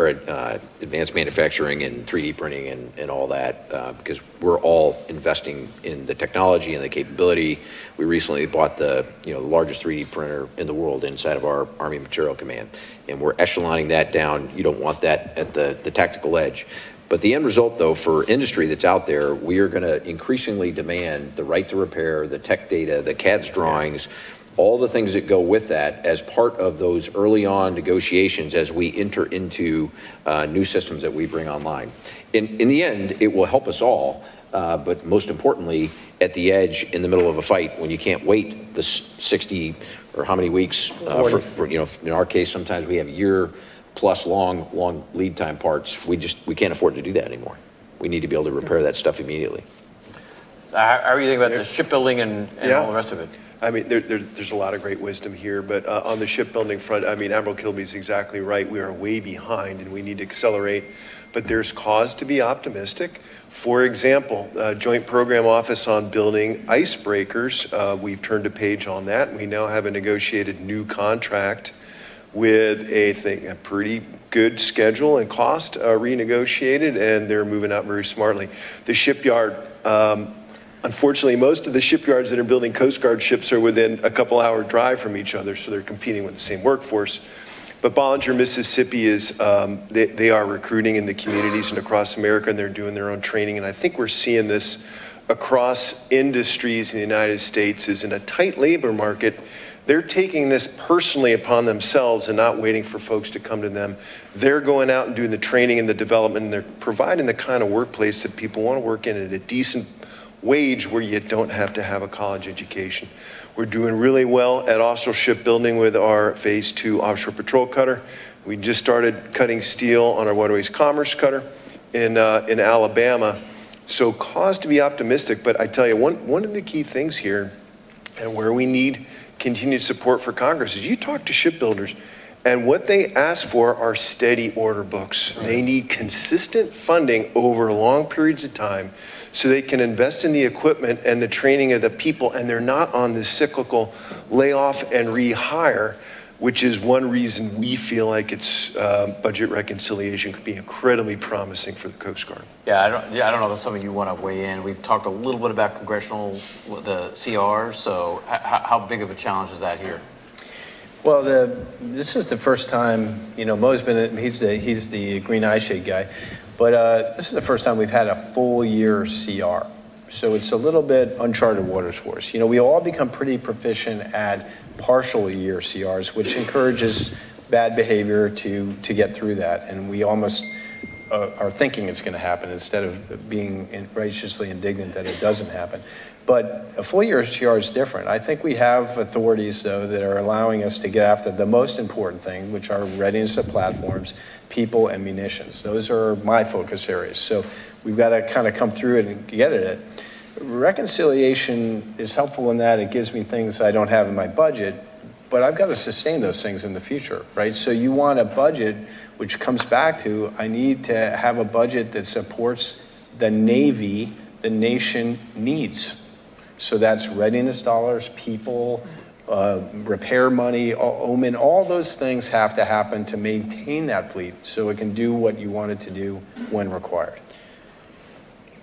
manufacturing and 3D printing and all that, because we're all investing in the technology and the capability. We recently bought the largest 3D printer in the world inside of our Army Material Command, and we're echeloning that down. You don't want that at the tactical edge. But the end result, though, for industry that's out there, we are going to increasingly demand the right to repair, the tech data, the CADS drawings, all the things that go with that as part of those early on negotiations as we enter into new systems that we bring online. In the end, it will help us all, but most importantly, at the edge in the middle of a fight when you can't wait the 60 or how many weeks, for in our case, sometimes we have a year plus long lead time parts. We can't afford to do that anymore. We need to be able to repair that stuff immediately. How are you thinking about the shipbuilding and all the rest of it? I mean, there's a lot of great wisdom here, but on the shipbuilding front, I mean, Admiral Kilby's exactly right. We are way behind and we need to accelerate, but there's cause to be optimistic. For example, Joint Program Office on building icebreakers, we've turned a page on that, and we now have a negotiated new contract with a pretty good schedule and cost renegotiated, and they're moving out very smartly. The shipyard, unfortunately, most of the shipyards that are building Coast Guard ships are within a couple-hour drive from each other, so they're competing with the same workforce. But Bollinger, Mississippi is, they are recruiting in the communities and across America, and they're doing their own training, and I think we're seeing this across industries in the United States is in a tight labor market. They're taking this personally upon themselves and not waiting for folks to come to them. They're going out and doing the training and the development, and they're providing the kind of workplace that people want to work in at a decent wage where you don't have to have a college education. We're doing really well at Austral Shipbuilding with our Phase 2 offshore patrol cutter. We just started cutting steel on our Waterways Commerce cutter in Alabama. So cause to be optimistic, but I tell you, one of the key things here and where we need continued support for Congress is you talk to shipbuilders, and what they ask for are steady order books. They need consistent funding over long periods of time so they can invest in the equipment and the training of the people, and they're not on this cyclical layoff and rehire, which is one reason we feel like it's budget reconciliation could be incredibly promising for the Coast Guard. Yeah, I don't know if that's something you want to weigh in. We've talked a little bit about the CR, so how big of a challenge is that here? Well, this is the first time, Mo's been, he's the green eye shade guy, but this is the first time we've had a full year CR. So it's a little bit uncharted waters for us. We all become pretty proficient at partial year CRs, which encourages bad behavior to get through that. And we almost are thinking it's going to happen instead of being righteously indignant that it doesn't happen. But a full year CR is different. I think we have authorities, though, that are allowing us to get after the most important thing, which are readiness of platforms, people, and munitions. Those are my focus areas. So we've got to kind of come through it and get at it. Reconciliation is helpful in that it gives me things I don't have in my budget, but I've got to sustain those things in the future, right? So you want a budget which comes back to, I need to have a budget that supports the Navy the nation needs. So that's readiness dollars, people, repair money, OMIN, all those things have to happen to maintain that fleet so it can do what you want it to do when required.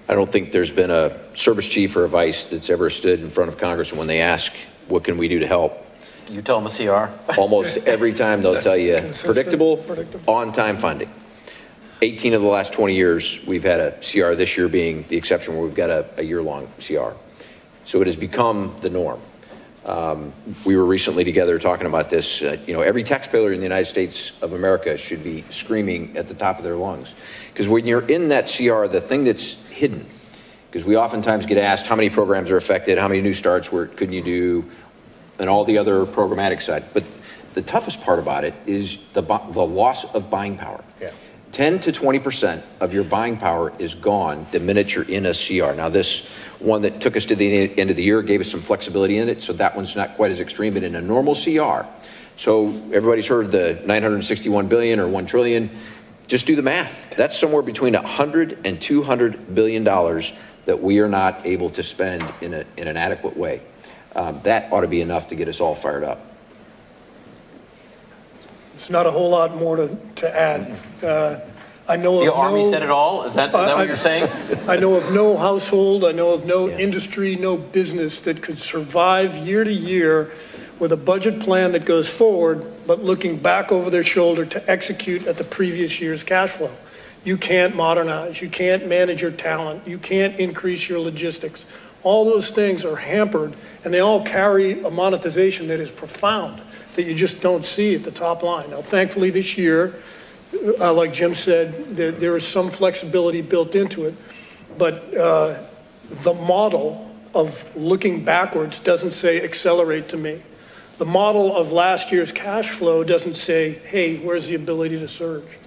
I don't think there's been a service chief or a vice that's ever stood in front of Congress, and when they ask, what can we do to help? You tell them a CR? Almost every time they'll tell you predictable, on-time funding. 18 of the last 20 years, we've had a CR, this year being the exception where we've got a year-long CR. So it has become the norm. We were recently together talking about this. Every taxpayer in the United States of America should be screaming at the top of their lungs. Because when you're in that CR, the thing that's hidden, because we oftentimes get asked how many programs are affected, how many new starts couldn't you do, and all the other programmatic side. But the toughest part about it is the loss of buying power. Yeah. 10 to 20% of your buying power is gone the minute you're in a CR. Now this one that took us to the end of the year gave us some flexibility in it, so that one's not quite as extreme, but in a normal CR. So everybody's heard the 961 billion or 1 trillion. Just do the math. That's somewhere between $100 and $200 billion that we are not able to spend in an adequate way. That ought to be enough to get us all fired up. There's not a whole lot more to add. I know the of Army said it all? Is that what you're saying? I know of no household, I know of no industry, no business that could survive year to year with a budget plan that goes forward, but looking back over their shoulder to execute at the previous year's cash flow. You can't modernize, you can't manage your talent, you can't increase your logistics. All those things are hampered, and they all carry a monetization that is profound, that you just don't see at the top line. Now, thankfully this year, like Jim said, there is some flexibility built into it, but the model of looking backwards doesn't say accelerate to me. The model of last year's cash flow doesn't say, hey, where's the ability to surge?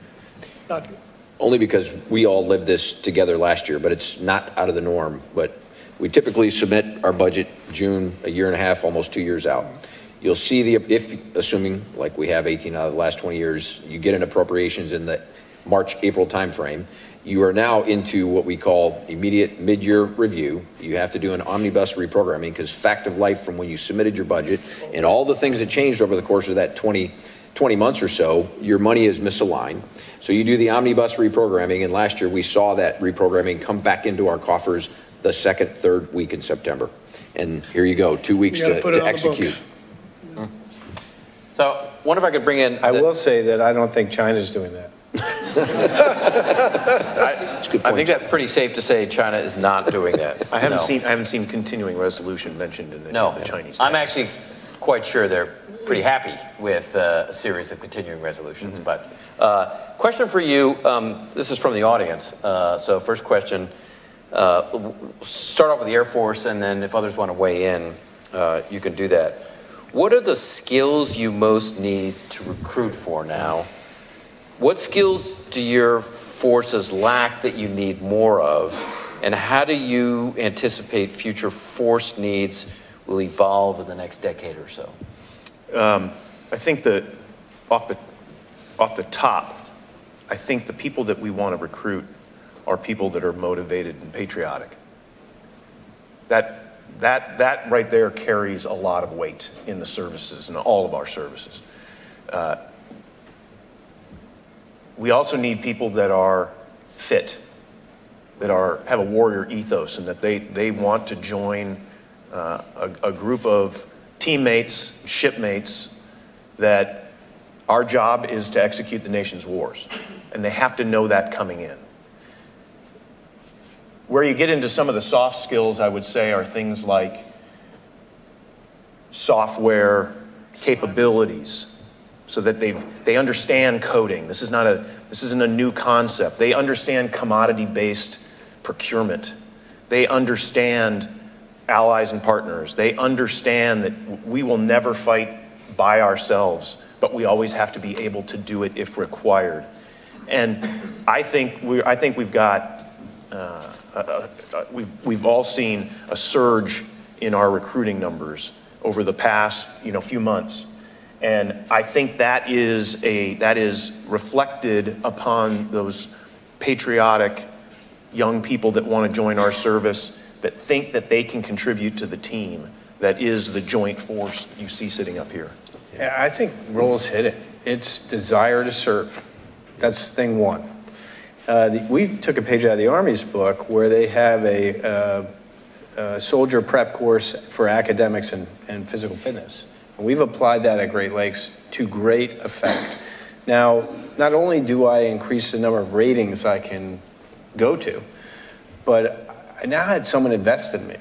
Not good. Only because we all lived this together last year, but it's not out of the norm. But we typically submit our budget June, a year and a half, almost 2 years out. You'll see assuming like we have 18 out of the last 20 years, you get an appropriations in the March, April timeframe. You are now into what we call immediate mid-year review. You have to do an omnibus reprogramming because fact of life from when you submitted your budget and all the things that changed over the course of that 20 months or so, your money is misaligned. So you do the omnibus reprogramming, and last year we saw that reprogramming come back into our coffers the second, third week in September. And here you go, 2 weeks to execute. So, wonder if I could bring in. I will say that I don't think China's doing that. I think that's pretty safe to say China is not doing that. I haven't seen continuing resolution mentioned in the Chinese text. I'm actually quite sure they're pretty happy with a series of continuing resolutions. But question for you, this is from the audience. So first question, start off with the Air Force, and then if others want to weigh in, you can do that. What are the skills you most need to recruit for now? What skills do your forces lack that you need more of? And how do you anticipate future force needs will evolve in the next decade or so? I think that off the top, I think the people that we want to recruit are people that are motivated and patriotic. That right there carries a lot of weight in the services, in all of our services. We also need people that are fit, that have a warrior ethos, and that they want to join a group of teammates, shipmates, that our job is to execute the nation's wars, and they have to know that coming in. Where you get into some of the soft skills, I would say, are things like software capabilities, so that they understand coding. This isn't a new concept. They understand commodity-based procurement. They understand allies and partners. They understand that we will never fight by ourselves, but we always have to be able to do it if required. And I think we've got we've all seen a surge in our recruiting numbers over the past few months, and I think that is reflected upon those patriotic young people that want to join our service, that think that they can contribute to the team that is the joint force that you see sitting up here. Yeah, I think Roel's hit it. It's desire to serve. That's thing one. We took a page out of the Army's book where they have a soldier prep course for academics and physical fitness. And we've applied that at Great Lakes to great effect. Now, not only do I increase the number of ratings I can go to, but I now had someone invest in me.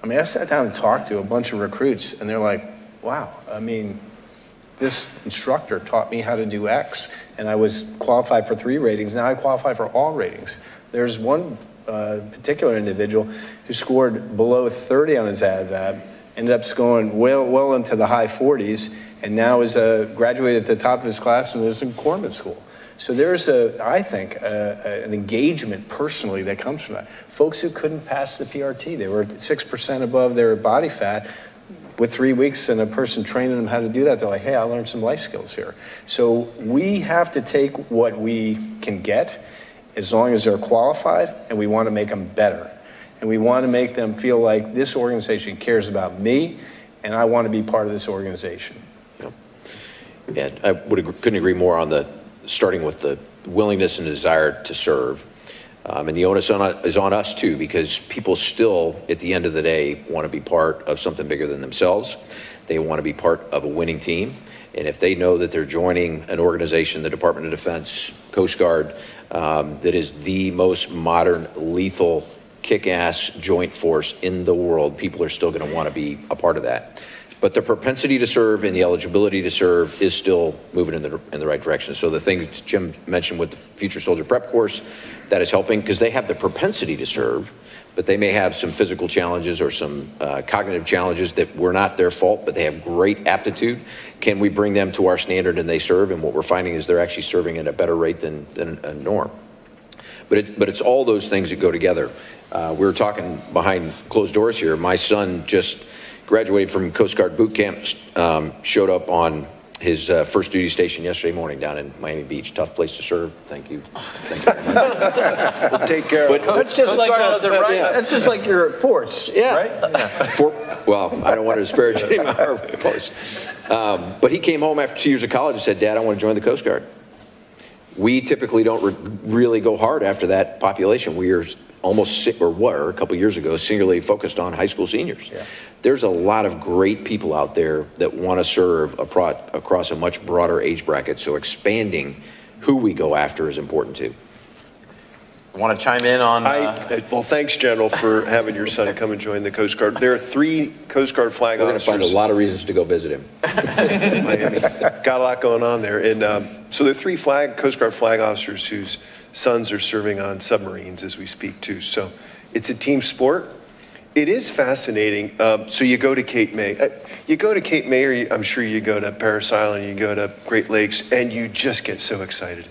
I mean, I sat down and talked to a bunch of recruits, and they're like, wow, I mean, this instructor taught me how to do X, and I was qualified for 3 ratings. Now I qualify for all ratings. There's one particular individual who scored below 30 on his ADVAB, ended up scoring well into the high 40s, and now is graduated at the top of his class and is in corpsman school. So there's I think, an engagement personally that comes from that. Folks who couldn't pass the PRT, they were 6% above their body fat. With 3 weeks and a person training them how to do that, they're like, hey, I learned some life skills here. So we have to take what we can get, as long as they're qualified, and we want to make them better. And we want to make them feel like this organization cares about me, and I want to be part of this organization. Yeah, I couldn't agree more on starting with the willingness and desire to serve. And the onus is on us too, because people still, at the end of the day, want to be part of something bigger than themselves. They want to be part of a winning team. And if they know that they're joining an organization, the Department of Defense, Coast Guard, that is the most modern, lethal, kick-ass joint force in the world, people are still going to want to be a part of that. But the propensity to serve and the eligibility to serve is still moving in the right direction. So the things Jim mentioned with the Future Soldier Prep course, that is helping, because they have the propensity to serve, but they may have some physical challenges or some cognitive challenges that were not their fault, but they have great aptitude. Can we bring them to our standard and they serve? And what we're finding is they're actually serving at a better rate than a norm. But it's all those things that go together. We were talking behind closed doors here. My son just graduated from Coast Guard boot camp, showed up on his first duty station yesterday morning down in Miami Beach. Tough place to serve. Thank you. Thank you very much. We'll take care of it. That's just like your force, yeah. right? Yeah. Well, I don't want to disparage any of our posts. But he came home after 2 years of college and said, Dad, I want to join the Coast Guard. We typically don't really go hard after that population. We are almost, or were a couple years ago, singularly focused on high school seniors. Yeah. There's a lot of great people out there that want to serve across a much broader age bracket, so expanding who we go after is important too. Want to chime in on? Well, thanks, General, for having your son come and join the Coast Guard. There are 3 Coast Guard flag officers. We're going to find a lot of reasons to go visit him. Miami. Got a lot going on there. And so there are 3 Coast Guard flag officers whose sons are serving on submarines as we speak too. So it's a team sport. It is fascinating. So you go to Cape May. Or I'm sure you go to Parris Island, you go to Great Lakes, and you just get so excited.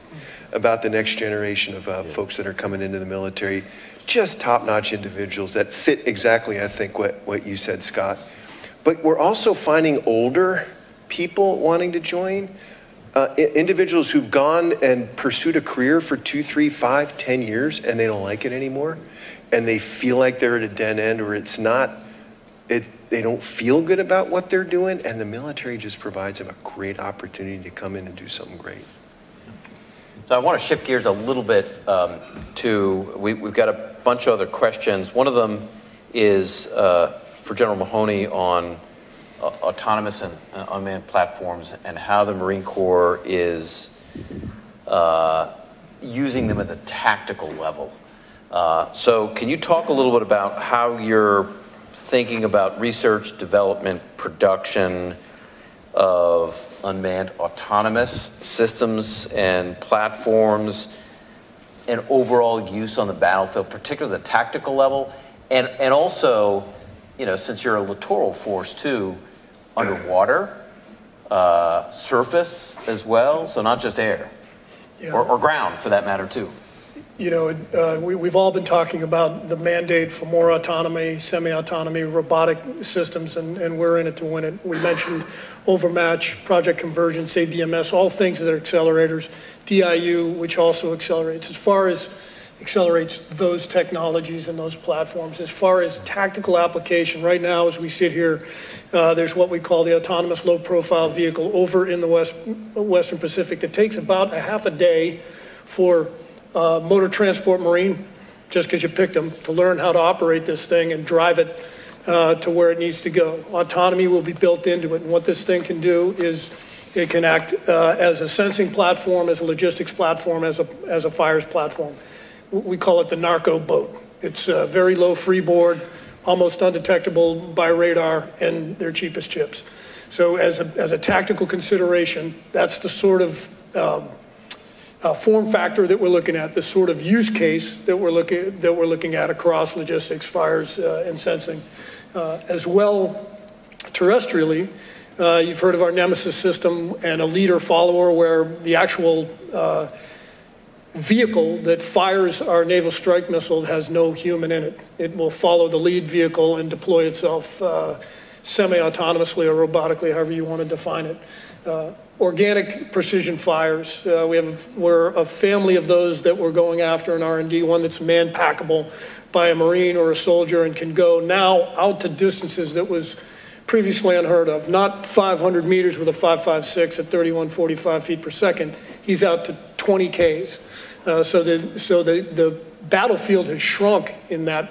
about the next generation of folks that are coming into the military. Just top-notch individuals that fit exactly, I think, what you said, Scott. But we're also finding older people wanting to join, individuals who've gone and pursued a career for 2, 3, 5, 10 years, and they don't like it anymore, and they feel like they're at a dead end, or it's not, they don't feel good about what they're doing, and the military just provides them a great opportunity to come in and do something great. So I want to shift gears a little bit we've got a bunch of other questions. One of them is for General Mahoney on autonomous and unmanned platforms and how the Marine Corps is using them at the tactical level. So can you talk a little bit about how you're thinking about research, development, production of unmanned autonomous systems and platforms and overall use on the battlefield, particularly the tactical level, and also, you know, since you're a littoral force too, underwater, surface as well, so not just air, or ground for that matter too. You know, we've all been talking about the mandate for more autonomy, semi-autonomy, robotic systems, and we're in it to win it. We mentioned Overmatch, Project Convergence, ABMS, all things that are accelerators, DIU, which also accelerates. As far as accelerates those technologies and those platforms. As far as tactical application, right now as we sit here, there's what we call the autonomous low-profile vehicle over in the Western Pacific that takes about a half a day for Motor Transport Marine, just because you picked them, to learn how to operate this thing and drive it to where it needs to go. Autonomy will be built into it, and what this thing can do is it can act as a sensing platform, as a logistics platform, as a fires platform. We call it the narco boat. It's very low freeboard, almost undetectable by radar, and they're cheap as chips. So as a tactical consideration, that's the sort of form factor that we're looking at, the sort of use case that we're looking at across logistics, fires, and sensing. As well, terrestrially, you've heard of our Nemesis system and a leader-follower, where the actual vehicle that fires our naval strike missile has no human in it. It will follow the lead vehicle and deploy itself semi-autonomously or robotically, however you want to define it. Organic precision fires, we're a family of those that we're going after in R&D, one that's man-packable by a Marine or a soldier and can go now out to distances that was previously unheard of. Not 500 meters with a 5.56 at 3145 feet per second. He's out to 20 Ks. So the battlefield has shrunk in that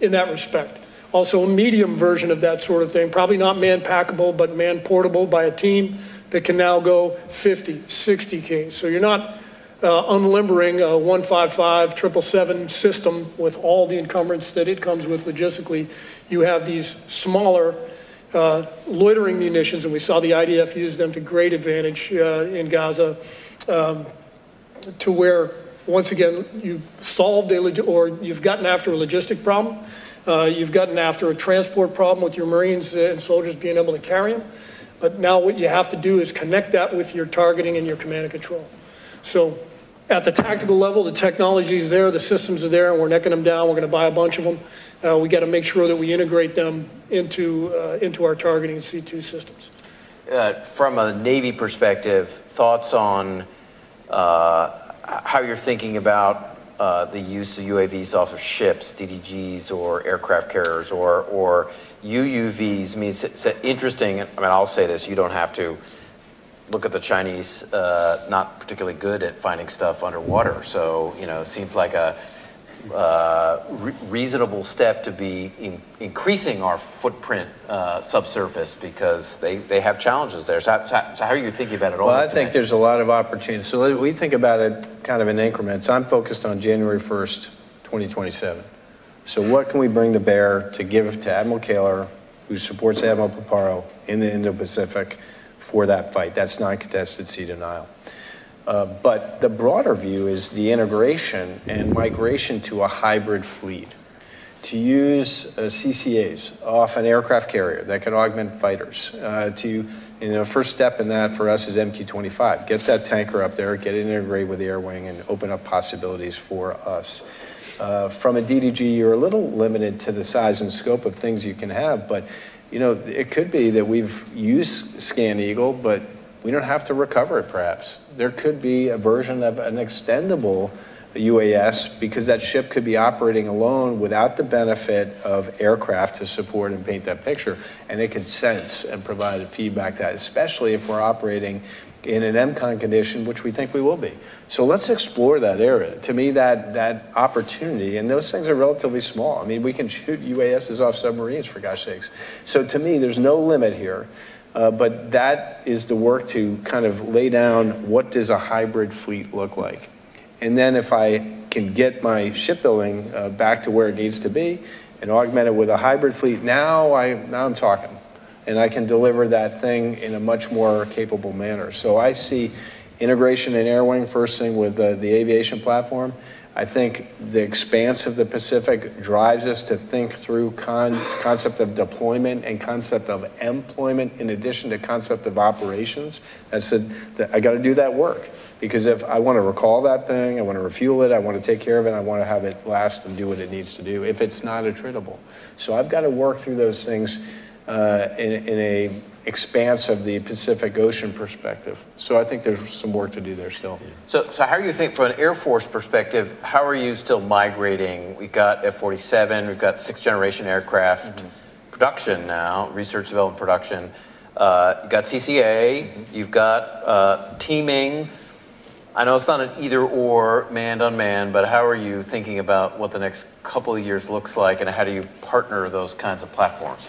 respect. Also a medium version of that sort of thing, probably not man-packable, but man-portable by a team that can now go 50, 60 Ks. So you're not unlimbering a 155, 777 system with all the encumbrance that it comes with logistically. You have these smaller loitering munitions, and we saw the IDF use them to great advantage in Gaza, to where, once again, you've solved or you've gotten after a logistic problem. You've gotten after a transport problem with your Marines and soldiers being able to carry them. But now what you have to do is connect that with your targeting and your command and control. So at the tactical level, the technology is there, the systems are there, and we're necking them down. We're going to buy a bunch of them. We got to make sure that we integrate them into our targeting C2 systems. From a Navy perspective, thoughts on how you're thinking about the use of UAVs off of ships, DDGs, or aircraft carriers, or UUVs. I mean, it's interesting. I mean, I'll say this: you don't have to look at the Chinese. Not particularly good at finding stuff underwater. So, you know, it seems like a reasonable step to be increasing our footprint subsurface, because they have challenges there. So how are you thinking about it all? Well, I think there's a lot of opportunities. So we think about it kind of in increments. I'm focused on January 1st, 2027. So what can we bring to bear to give to Admiral Kaler, who supports Admiral Paparo in the Indo-Pacific for that fight? That's non-contested sea denial. But the broader view is the integration and migration to a hybrid fleet, to use CCAs off an aircraft carrier that can augment fighters, to And the first step in that for us is MQ-25. Get that tanker up there, get it integrated with the air wing, and open up possibilities for us. From a DDG, you're a little limited to the size and scope of things you can have, but you know, it could be that we've used ScanEagle, but we don't have to recover it perhaps. There could be a version of an extendable UAS because that ship could be operating alone without the benefit of aircraft to support and paint that picture, and it could sense and provide feedback to that, especially if we're operating in an MCON condition, which we think we will be. So let's explore that area. To me, that opportunity, and those things are relatively small. I mean, we can shoot UASs off submarines, for gosh sakes. So to me, there's no limit here. But that is the work to kind of lay down what does a hybrid fleet look like. And then if I can get my shipbuilding back to where it needs to be and augment it with a hybrid fleet, now I'm talking. And I can deliver that thing in a much more capable manner. So I see integration in air wing first thing with the aviation platform. I think the expanse of the Pacific drives us to think through concept of deployment and concept of employment in addition to concept of operations. I got to do that work because if I want to recall that thing, I want to refuel it, I want to take care of it, I want to have it last and do what it needs to do if it's not attritable. So I've got to work through those things in a expanse of the Pacific Ocean perspective. So I think there's some work to do there still. So how do you think, from an Air Force perspective, how are you still migrating? We've got F-47, we've got 6th generation aircraft production now, research development production. You've got CCA, you've got teaming. I know it's not an either or, manned unmanned, but how are you thinking about what the next couple of years looks like, and how do you partner those kinds of platforms?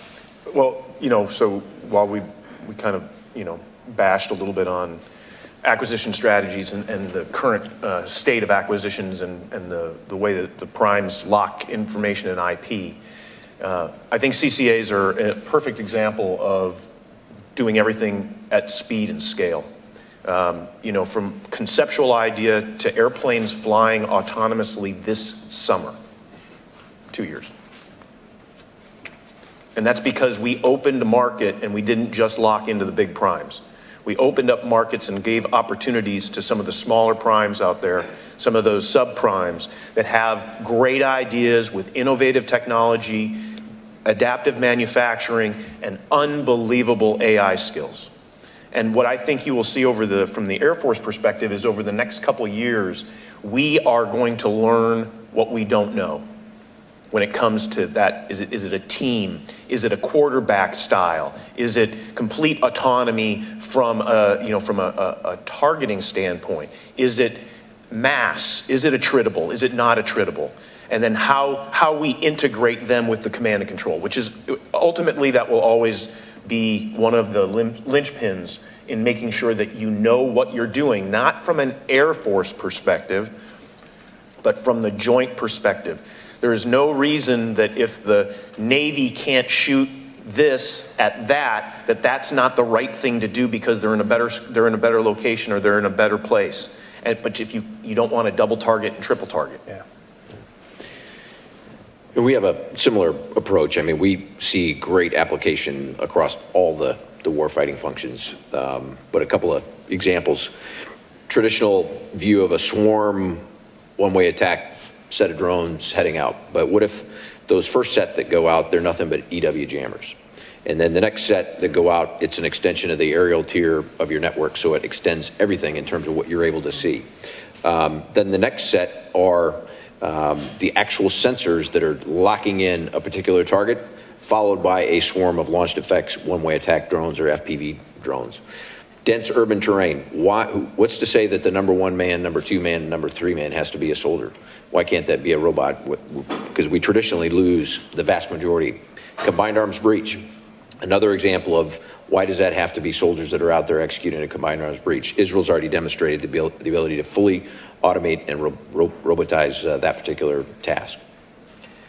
Well, you know, so while we kind of, you know, bashed a little bit on acquisition strategies and the current state of acquisitions and the way that the primes lock information and IP, I think CCAs are a perfect example of doing everything at speed and scale. You know, from conceptual idea to airplanes flying autonomously this summer, 2 years. And that's because we opened a market and we didn't just lock into the big primes. We opened up markets and gave opportunities to some of the smaller primes out there, some of those subprimes that have great ideas with innovative technology, adaptive manufacturing, and unbelievable AI skills. And what I think you will see from the Air Force perspective is over the next couple of years, we are going to learn what we don't know. When it comes to that, is it a team? Is it a quarterback style? Is it complete autonomy from a targeting standpoint? Is it mass? Is it attritable? Is it not attritable? And then how we integrate them with the command and control, which is ultimately that will always be one of the linchpins in making sure that you know what you're doing, not from an Air Force perspective, but from the joint perspective. There is no reason that if the Navy can't shoot this at that's not the right thing to do because they're in a better location or they're in a better place. But if you don't want to double target and triple target. Yeah. We have a similar approach. I mean, we see great application across all the warfighting functions. But a couple of examples. Traditional view of a swarm, one-way attack, set of drones heading out. But what if those first set that go out, they're nothing but EW jammers? And then the next set that go out, it's an extension of the aerial tier of your network, so it extends everything in terms of what you're able to see. Then the next set are the actual sensors that are locking in a particular target, followed by a swarm of launched effects, one-way attack drones or FPV drones. Dense urban terrain. What's to say that the number 1 man, number 2 man, number 3 man has to be a soldier? Why can't that be a robot? Because we traditionally lose the vast majority. Combined arms breach. Another example of why does that have to be soldiers that are out there executing a combined arms breach? Israel's already demonstrated the ability to fully automate and robotize that particular task.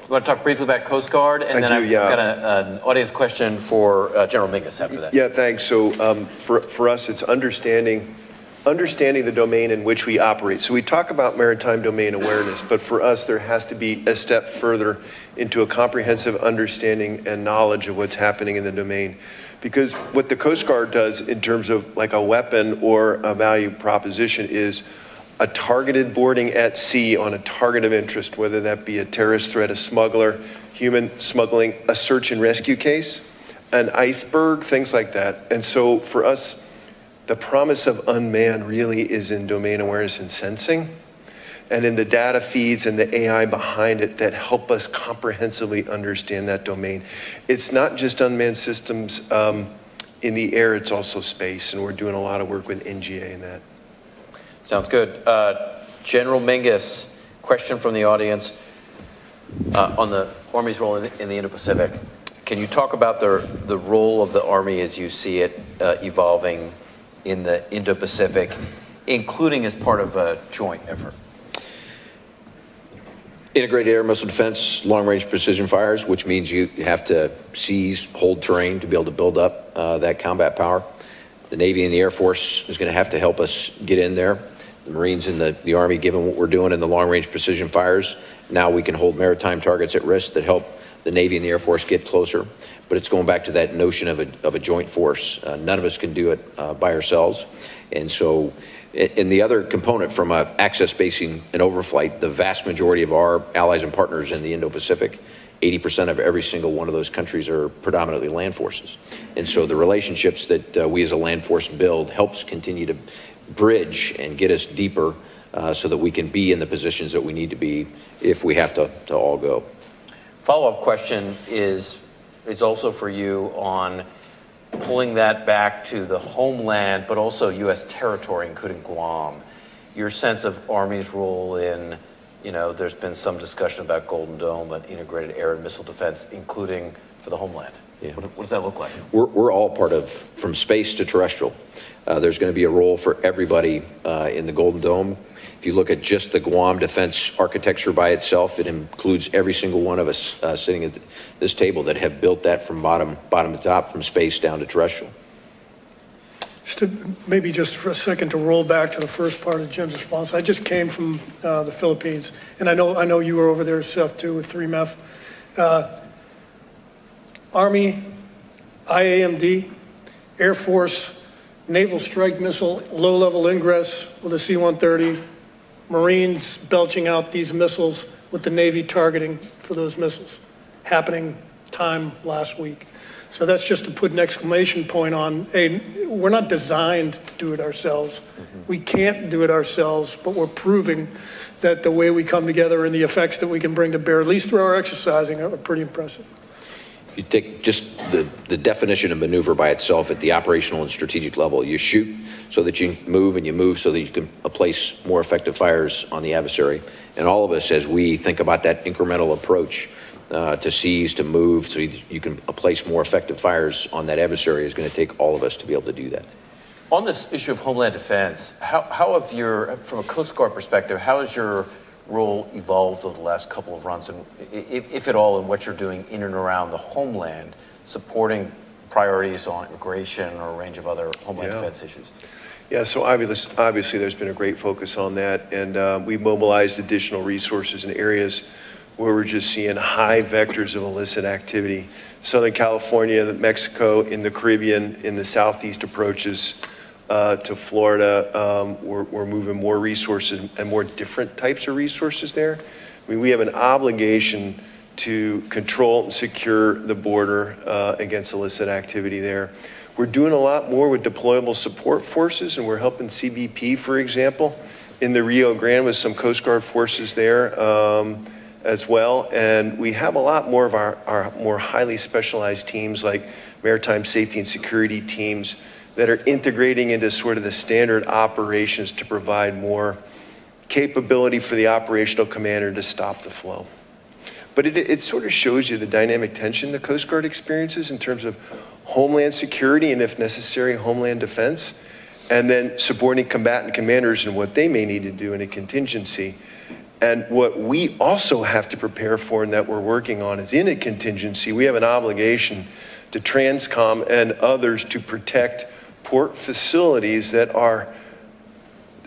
You want to talk briefly about Coast Guard? And then I've got an audience question for General Mingus after that. Yeah, thanks. So for us, it's understanding the domain in which we operate. So we talk about maritime domain awareness, but for us, there has to be a step further into a comprehensive understanding and knowledge of what's happening in the domain. Because what the Coast Guard does in terms of like a weapon or a value proposition is a targeted boarding at sea on a target of interest, whether that be a terrorist threat, a smuggler, human smuggling, a search and rescue case, an iceberg, things like that. And so for us, the promise of unmanned really is in domain awareness and sensing, and in the data feeds and the AI behind it that help us comprehensively understand that domain. It's not just unmanned systems in the air, it's also space, and we're doing a lot of work with NGA in that. Sounds good. General Mingus, question from the audience on the Army's role in the Indo-Pacific. Can you talk about the role of the Army as you see it evolving in the Indo-Pacific, including as part of a joint effort? Integrated air missile defense, long-range precision fires, which means you have to seize, hold terrain to be able to build up that combat power. The Navy and the Air Force is going to have to help us get in there. The Marines and the Army, given what we're doing in the long-range precision fires, now we can hold maritime targets at risk that help the Navy and the Air Force get closer. But it's going back to that notion of a joint force. None of us can do it by ourselves. And so, and the other component from access basing and overflight, the vast majority of our allies and partners in the Indo-Pacific, 80% of every single one of those countries are predominantly land forces. And so the relationships that we as a land force build helps continue to bridge and get us deeper so that we can be in the positions that we need to be if we have to all go. Follow-up question is also for you on pulling that back to the homeland, but also U.S. territory, including Guam. Your sense of Army's role in, there's been some discussion about Golden Dome and integrated air and missile defense, including for the homeland. Yeah. What does that look like? We're all part of, from space to terrestrial. There's going to be a role for everybody in the Golden Dome. If you look at just the Guam defense architecture by itself, it includes every single one of us sitting at this table that have built that from bottom to top, from space down to terrestrial. Maybe just for a second to roll back to the first part of Jim's response. I just came from the Philippines, and I know you were over there, Seth, too, with 3MEF. Army, IAMD, Air Force, Naval Strike Missile, low-level ingress with the C-130, Marines belching out these missiles with the Navy targeting for those missiles, happening time last week. So that's just to put an exclamation point on, hey, we're not designed to do it ourselves. We can't do it ourselves, but we're proving that the way we come together and the effects that we can bring to bear, at least through our exercising, are pretty impressive. If you take just the definition of maneuver by itself at the operational and strategic level, you shoot so that you move, and you move so that you can place more effective fires on the adversary. And all of us, as we think about that incremental approach to seize, to move, so you can place more effective fires on that adversary, is going to take all of us to be able to do that. On this issue of homeland defense, how have from a Coast Guard perspective, how has your role evolved over the last couple of runs, and if at all, in what you're doing in and around the homeland, supporting priorities on immigration or a range of other homeland defense issues? Yeah, so obviously there's been a great focus on that, and we've mobilized additional resources in areas where we're just seeing high vectors of illicit activity. Southern California, Mexico, in the Caribbean, in the southeast approaches to Florida, we're moving more resources and more different types of resources there. I mean, we have an obligation to control and secure the border against illicit activity there. We're doing a lot more with deployable support forces, and we're helping CBP, for example, in the Rio Grande with some Coast Guard forces there as well. And we have a lot more of our more highly specialized teams, like maritime safety and security teams, that are integrating into sort of the standard operations to provide more capability for the operational commander to stop the flow. But it sort of shows you the dynamic tension the Coast Guard experiences in terms of homeland security and, if necessary, homeland defense, and then supporting combatant commanders and what they may need to do in a contingency. And what we also have to prepare for and that we're working on is, in a contingency, we have an obligation to Transcom and others to protect port facilities that are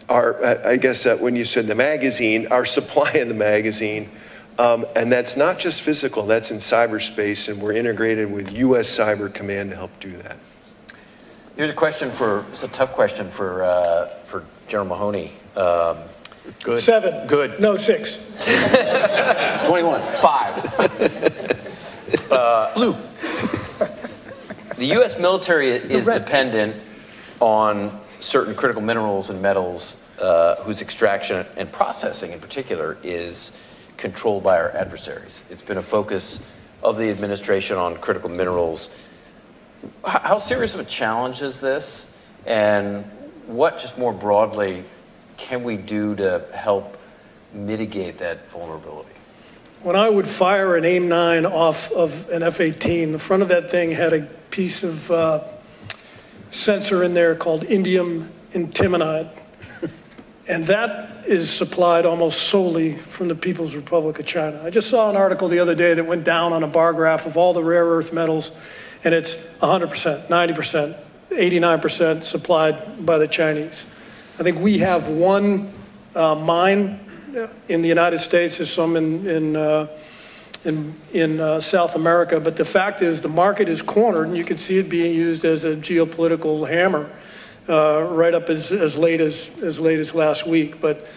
I guess that when you said the magazine, our supply in the magazine And that's not just physical, that's in cyberspace, and we're integrated with U.S. Cyber Command to help do that. Here's a question it's a tough question for General Mahoney. Good. 7. Good. No, 6. 21. 5. Blue. The U.S. military is dependent on certain critical minerals and metals whose extraction and processing in particular is controlled by our adversaries. It's been a focus of the administration on critical minerals. How serious of a challenge is this? And what, just more broadly, can we do to help mitigate that vulnerability? When I would fire an AIM-9 off of an F-18, the front of that thing had a piece of sensor in there called indium antimonide. And that is supplied almost solely from the People's Republic of China. I just saw an article the other day that went down on a bar graph of all the rare earth metals, and it's 100%, 90%, 89% supplied by the Chinese. I think we have one mine in the United States. There's some in South America, but the fact is the market is cornered, and you can see it being used as a geopolitical hammer right up as late as last week. But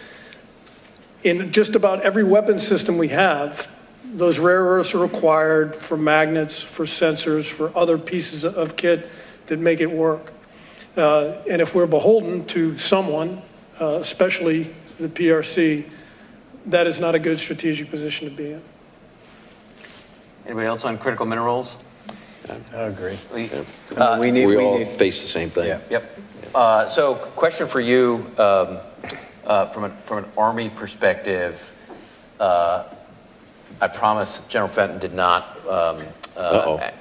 in just about every weapon system we have, those rare earths are required for magnets, for sensors, for other pieces of kit that make it work. And if we're beholden to someone, especially the PRC, that is not a good strategic position to be in. Anybody else on critical minerals? I agree. We all face the same thing. Yeah. Yep. So, question for you from an Army perspective. I promise General Fenton did not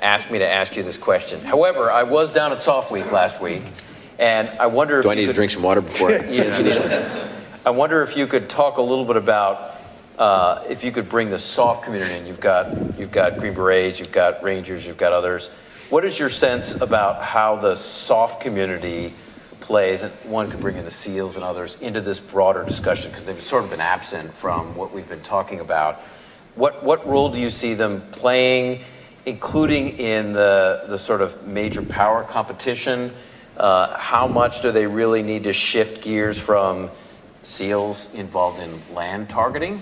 ask me to ask you this question. However, I was down at Soft Week last week, and I wonder if Do I need to drink some water before I I wonder if you could talk a little bit about if you could bring the SOF community in. You've got Green Berets, you've got Rangers, you've got others. What is your sense about how the SOF community plays, and one could bring in the SEALs and others, into this broader discussion, because they've sort of been absent from what we've been talking about? What role do you see them playing, including in the sort of major power competition? How much do they really need to shift gears from SEALs involved in land targeting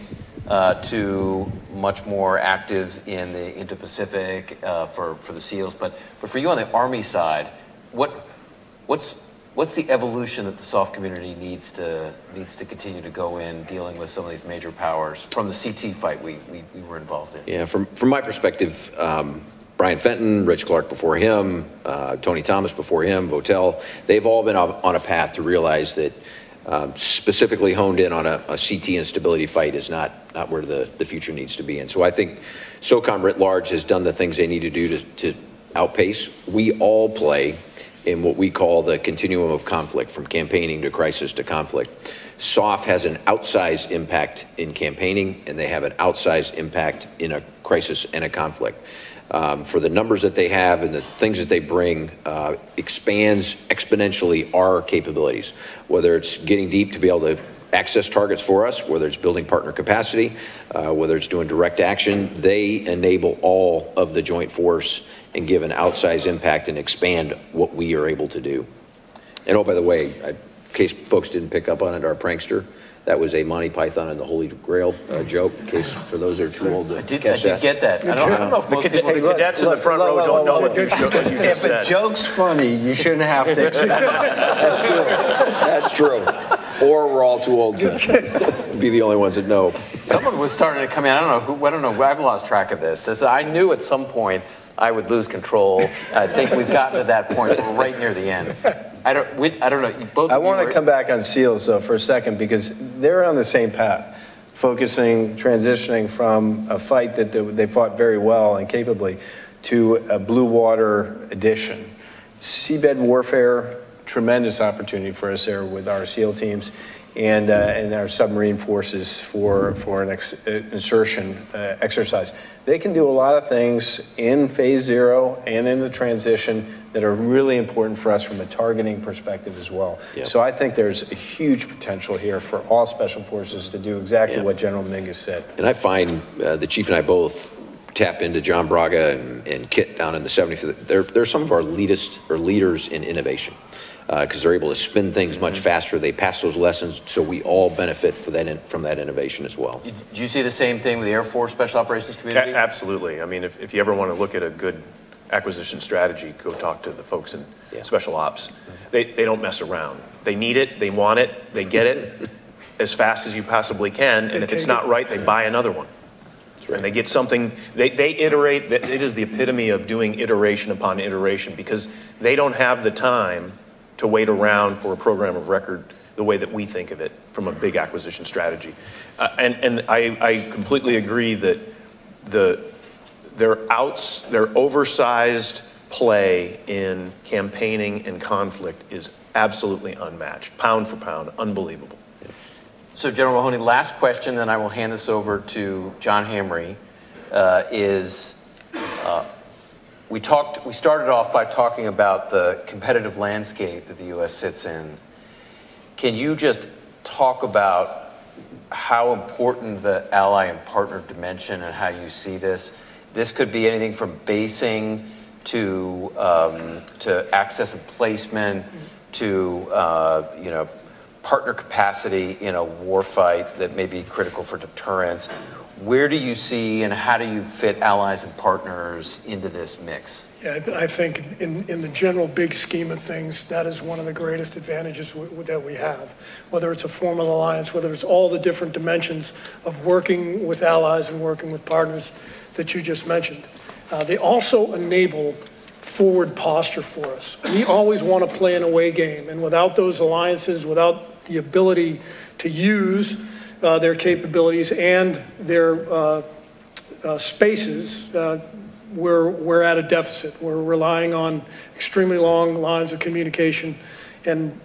to much more active in the Indo-Pacific for the SEALs? But for you on the Army side, what's the evolution that the SOF community needs to continue to go in dealing with some of these major powers from the CT fight we were involved in? Yeah, from my perspective, Brian Fenton, Rich Clark before him, Tony Thomas before him, Votel, they've all been on a path to realize that specifically honed in on a CT instability fight is not where the future needs to be. And so I think SOCOM writ large has done the things they need to do to outpace. We all play in what we call the continuum of conflict, from campaigning to crisis to conflict. SOF has an outsized impact in campaigning, and they have an outsized impact in a crisis and a conflict. For the numbers that they have and the things that they bring, expands exponentially our capabilities, whether it's getting deep to be able to access targets for us, whether it's building partner capacity, whether it's doing direct action. They enable all of the joint force and give an outsized impact and expand what we are able to do. And oh, by the way, in case folks didn't pick up on it, our prankster, that was a Monty Python and the Holy Grail joke, in case for those who are too old to catch that. I did get that. I don't know if most people... The cadets in the front row don't know what you just said. If a joke's funny, you shouldn't have to explain it. That's true. That's true. Or we're all too old to be the only ones that know. Someone was starting to come in. I don't know. I've lost track of this. I knew at some point I would lose control. I think we've gotten to that point. We're right near the end. I don't know. I want to come back on SEALs though for a second, because they're on the same path, transitioning from a fight that they fought very well and capably to a blue water edition. Seabed warfare, tremendous opportunity for us there with our SEAL teams. and our submarine forces for an insertion exercise. They can do a lot of things in phase 0 and in the transition that are really important for us from a targeting perspective as well. Yep. So I think there's a huge potential here for all special forces to do exactly what General Mingus said. And I find the chief and I both tap into John Braga and Kit down in the 70th. They're some of our leaders in innovation. Because they're able to spin things much faster. They pass those lessons, so we all benefit from that innovation as well. Do you see the same thing with the Air Force Special Operations Community? Absolutely. I mean, if you ever want to look at a good acquisition strategy, go talk to the folks in Special Ops. They don't mess around. They need it, they want it, they get it as fast as you possibly can, and if it's not right, they buy another one. Right. And they get something, they iterate. It is the epitome of doing iteration upon iteration, because they don't have the time to wait around for a program of record the way that we think of it from a big acquisition strategy. And I completely agree that their oversized play in campaigning and conflict is absolutely unmatched, pound for pound, unbelievable. So General Mahoney, last question, then I will hand this over to John Hamre, we started off by talking about the competitive landscape that the U.S. sits in. Can you just talk about how important the ally and partner dimension and how you see this? This could be anything from basing to access and placement to partner capacity in a warfight that may be critical for deterrence. Where do you see and how do you fit allies and partners into this mix? Yeah, I think in the general big scheme of things, that is one of the greatest advantages that we have. Whether it's a formal alliance, whether it's all the different dimensions of working with allies and working with partners that you just mentioned. They also enable forward posture for us. We always want to play an away game, and without those alliances, without the ability to use their capabilities and their spaces, we're at a deficit. We're relying on extremely long lines of communication and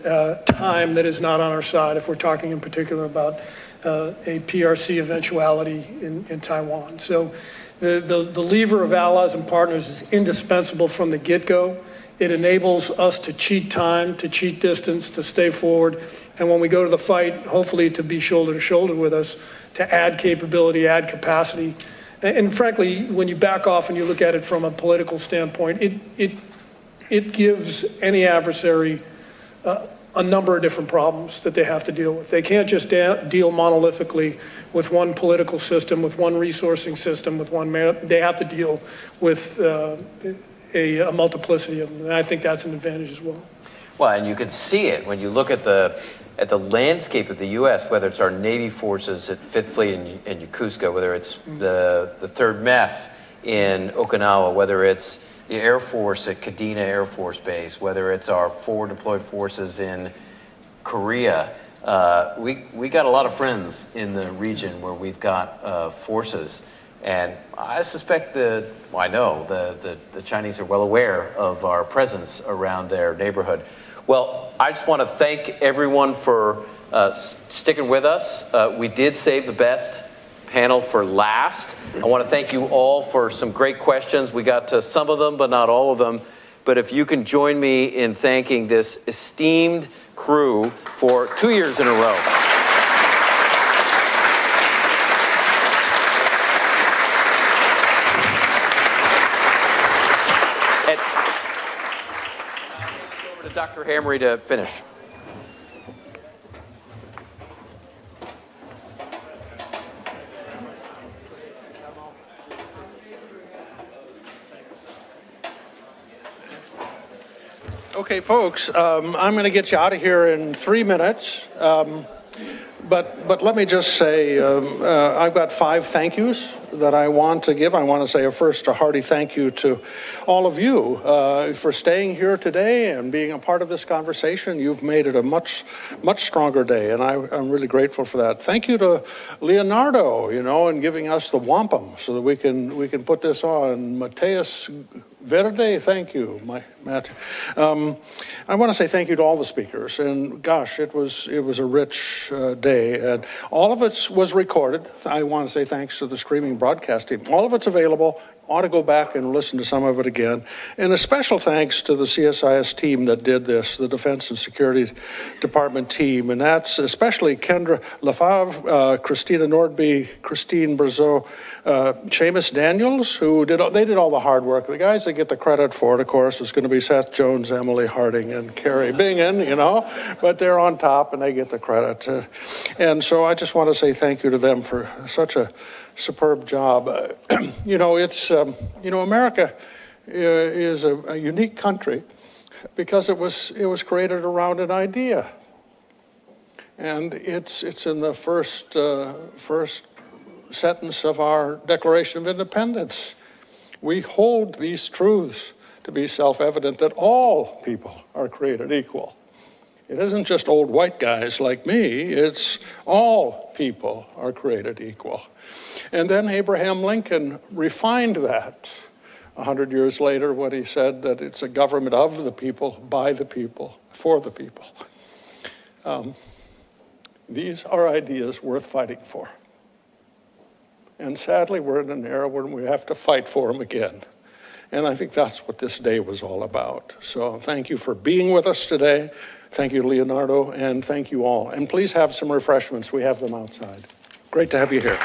time that is not on our side, if we're talking in particular about a PRC eventuality in Taiwan. So the lever of allies and partners is indispensable from the get-go. It enables us to cheat time, to cheat distance, to stay forward, and when we go to the fight, hopefully to be shoulder to shoulder with us, to add capability, add capacity. And frankly, when you back off and you look at it from a political standpoint, it gives any adversary a number of different problems that they have to deal with. They can't just deal monolithically with one political system, with one resourcing system, with one they have to deal with a multiplicity of them, and I think that's an advantage as well. Well, and you can see it when you look at the landscape of the U.S., whether it's our Navy forces at 5th Fleet in Yokosuka, whether it's the 3rd MEF in Okinawa, whether it's the Air Force at Kadena Air Force Base, whether it's our forward deployed forces in Korea. We got a lot of friends in the region where we've got forces. And I suspect I know the Chinese are well aware of our presence around their neighborhood. Well, I just want to thank everyone for sticking with us. We did save the best panel for last. I want to thank you all for some great questions. We got to some of them, but not all of them. But if you can join me in thanking this esteemed crew for 2 years in a row. Dr. Hamre to finish. Okay, folks, I'm going to get you out of here in 3 minutes. But let me just say, I've got 5 thank yous. that I want to give. I want to say first a hearty thank you to all of you for staying here today and being a part of this conversation. You've made it a much stronger day, and I'm really grateful for that. Thank you to Leonardo, and giving us the wampum so that we can put this on. Mateus Verde, thank you, Matt. I want to say thank you to all the speakers, and gosh, it was a rich day, and all of it was recorded. I want to say thanks to the streaming broadcast team. All of it's available. Ought to go back and listen to some of it again. And a special thanks to the CSIS team that did this, the Defense and Security Department team, and that's especially Kendra Lefavre, Christina Nordby, Christine Brazeau, Seamus Daniels, who did all the hard work. The guys that get the credit for it, of course, is going to be Seth Jones, Emily Harding, and Carrie Bingen, but they're on top and they get the credit. And so I just want to say thank you to them for such a superb job. America is a unique country because it was created around an idea, and it's in the first sentence of our Declaration of Independence. We hold these truths to be self-evident, that all people are created equal. It isn't just old white guys like me, it's all people are created equal. And then Abraham Lincoln refined that 100 years later when he said that it's a government of the people, by the people, for the people. These are ideas worth fighting for. And sadly, we're in an era when we have to fight for them again. And I think that's what this day was all about. So thank you for being with us today. Thank you, Leonardo, and thank you all. And please have some refreshments. We have them outside. Great to have you here.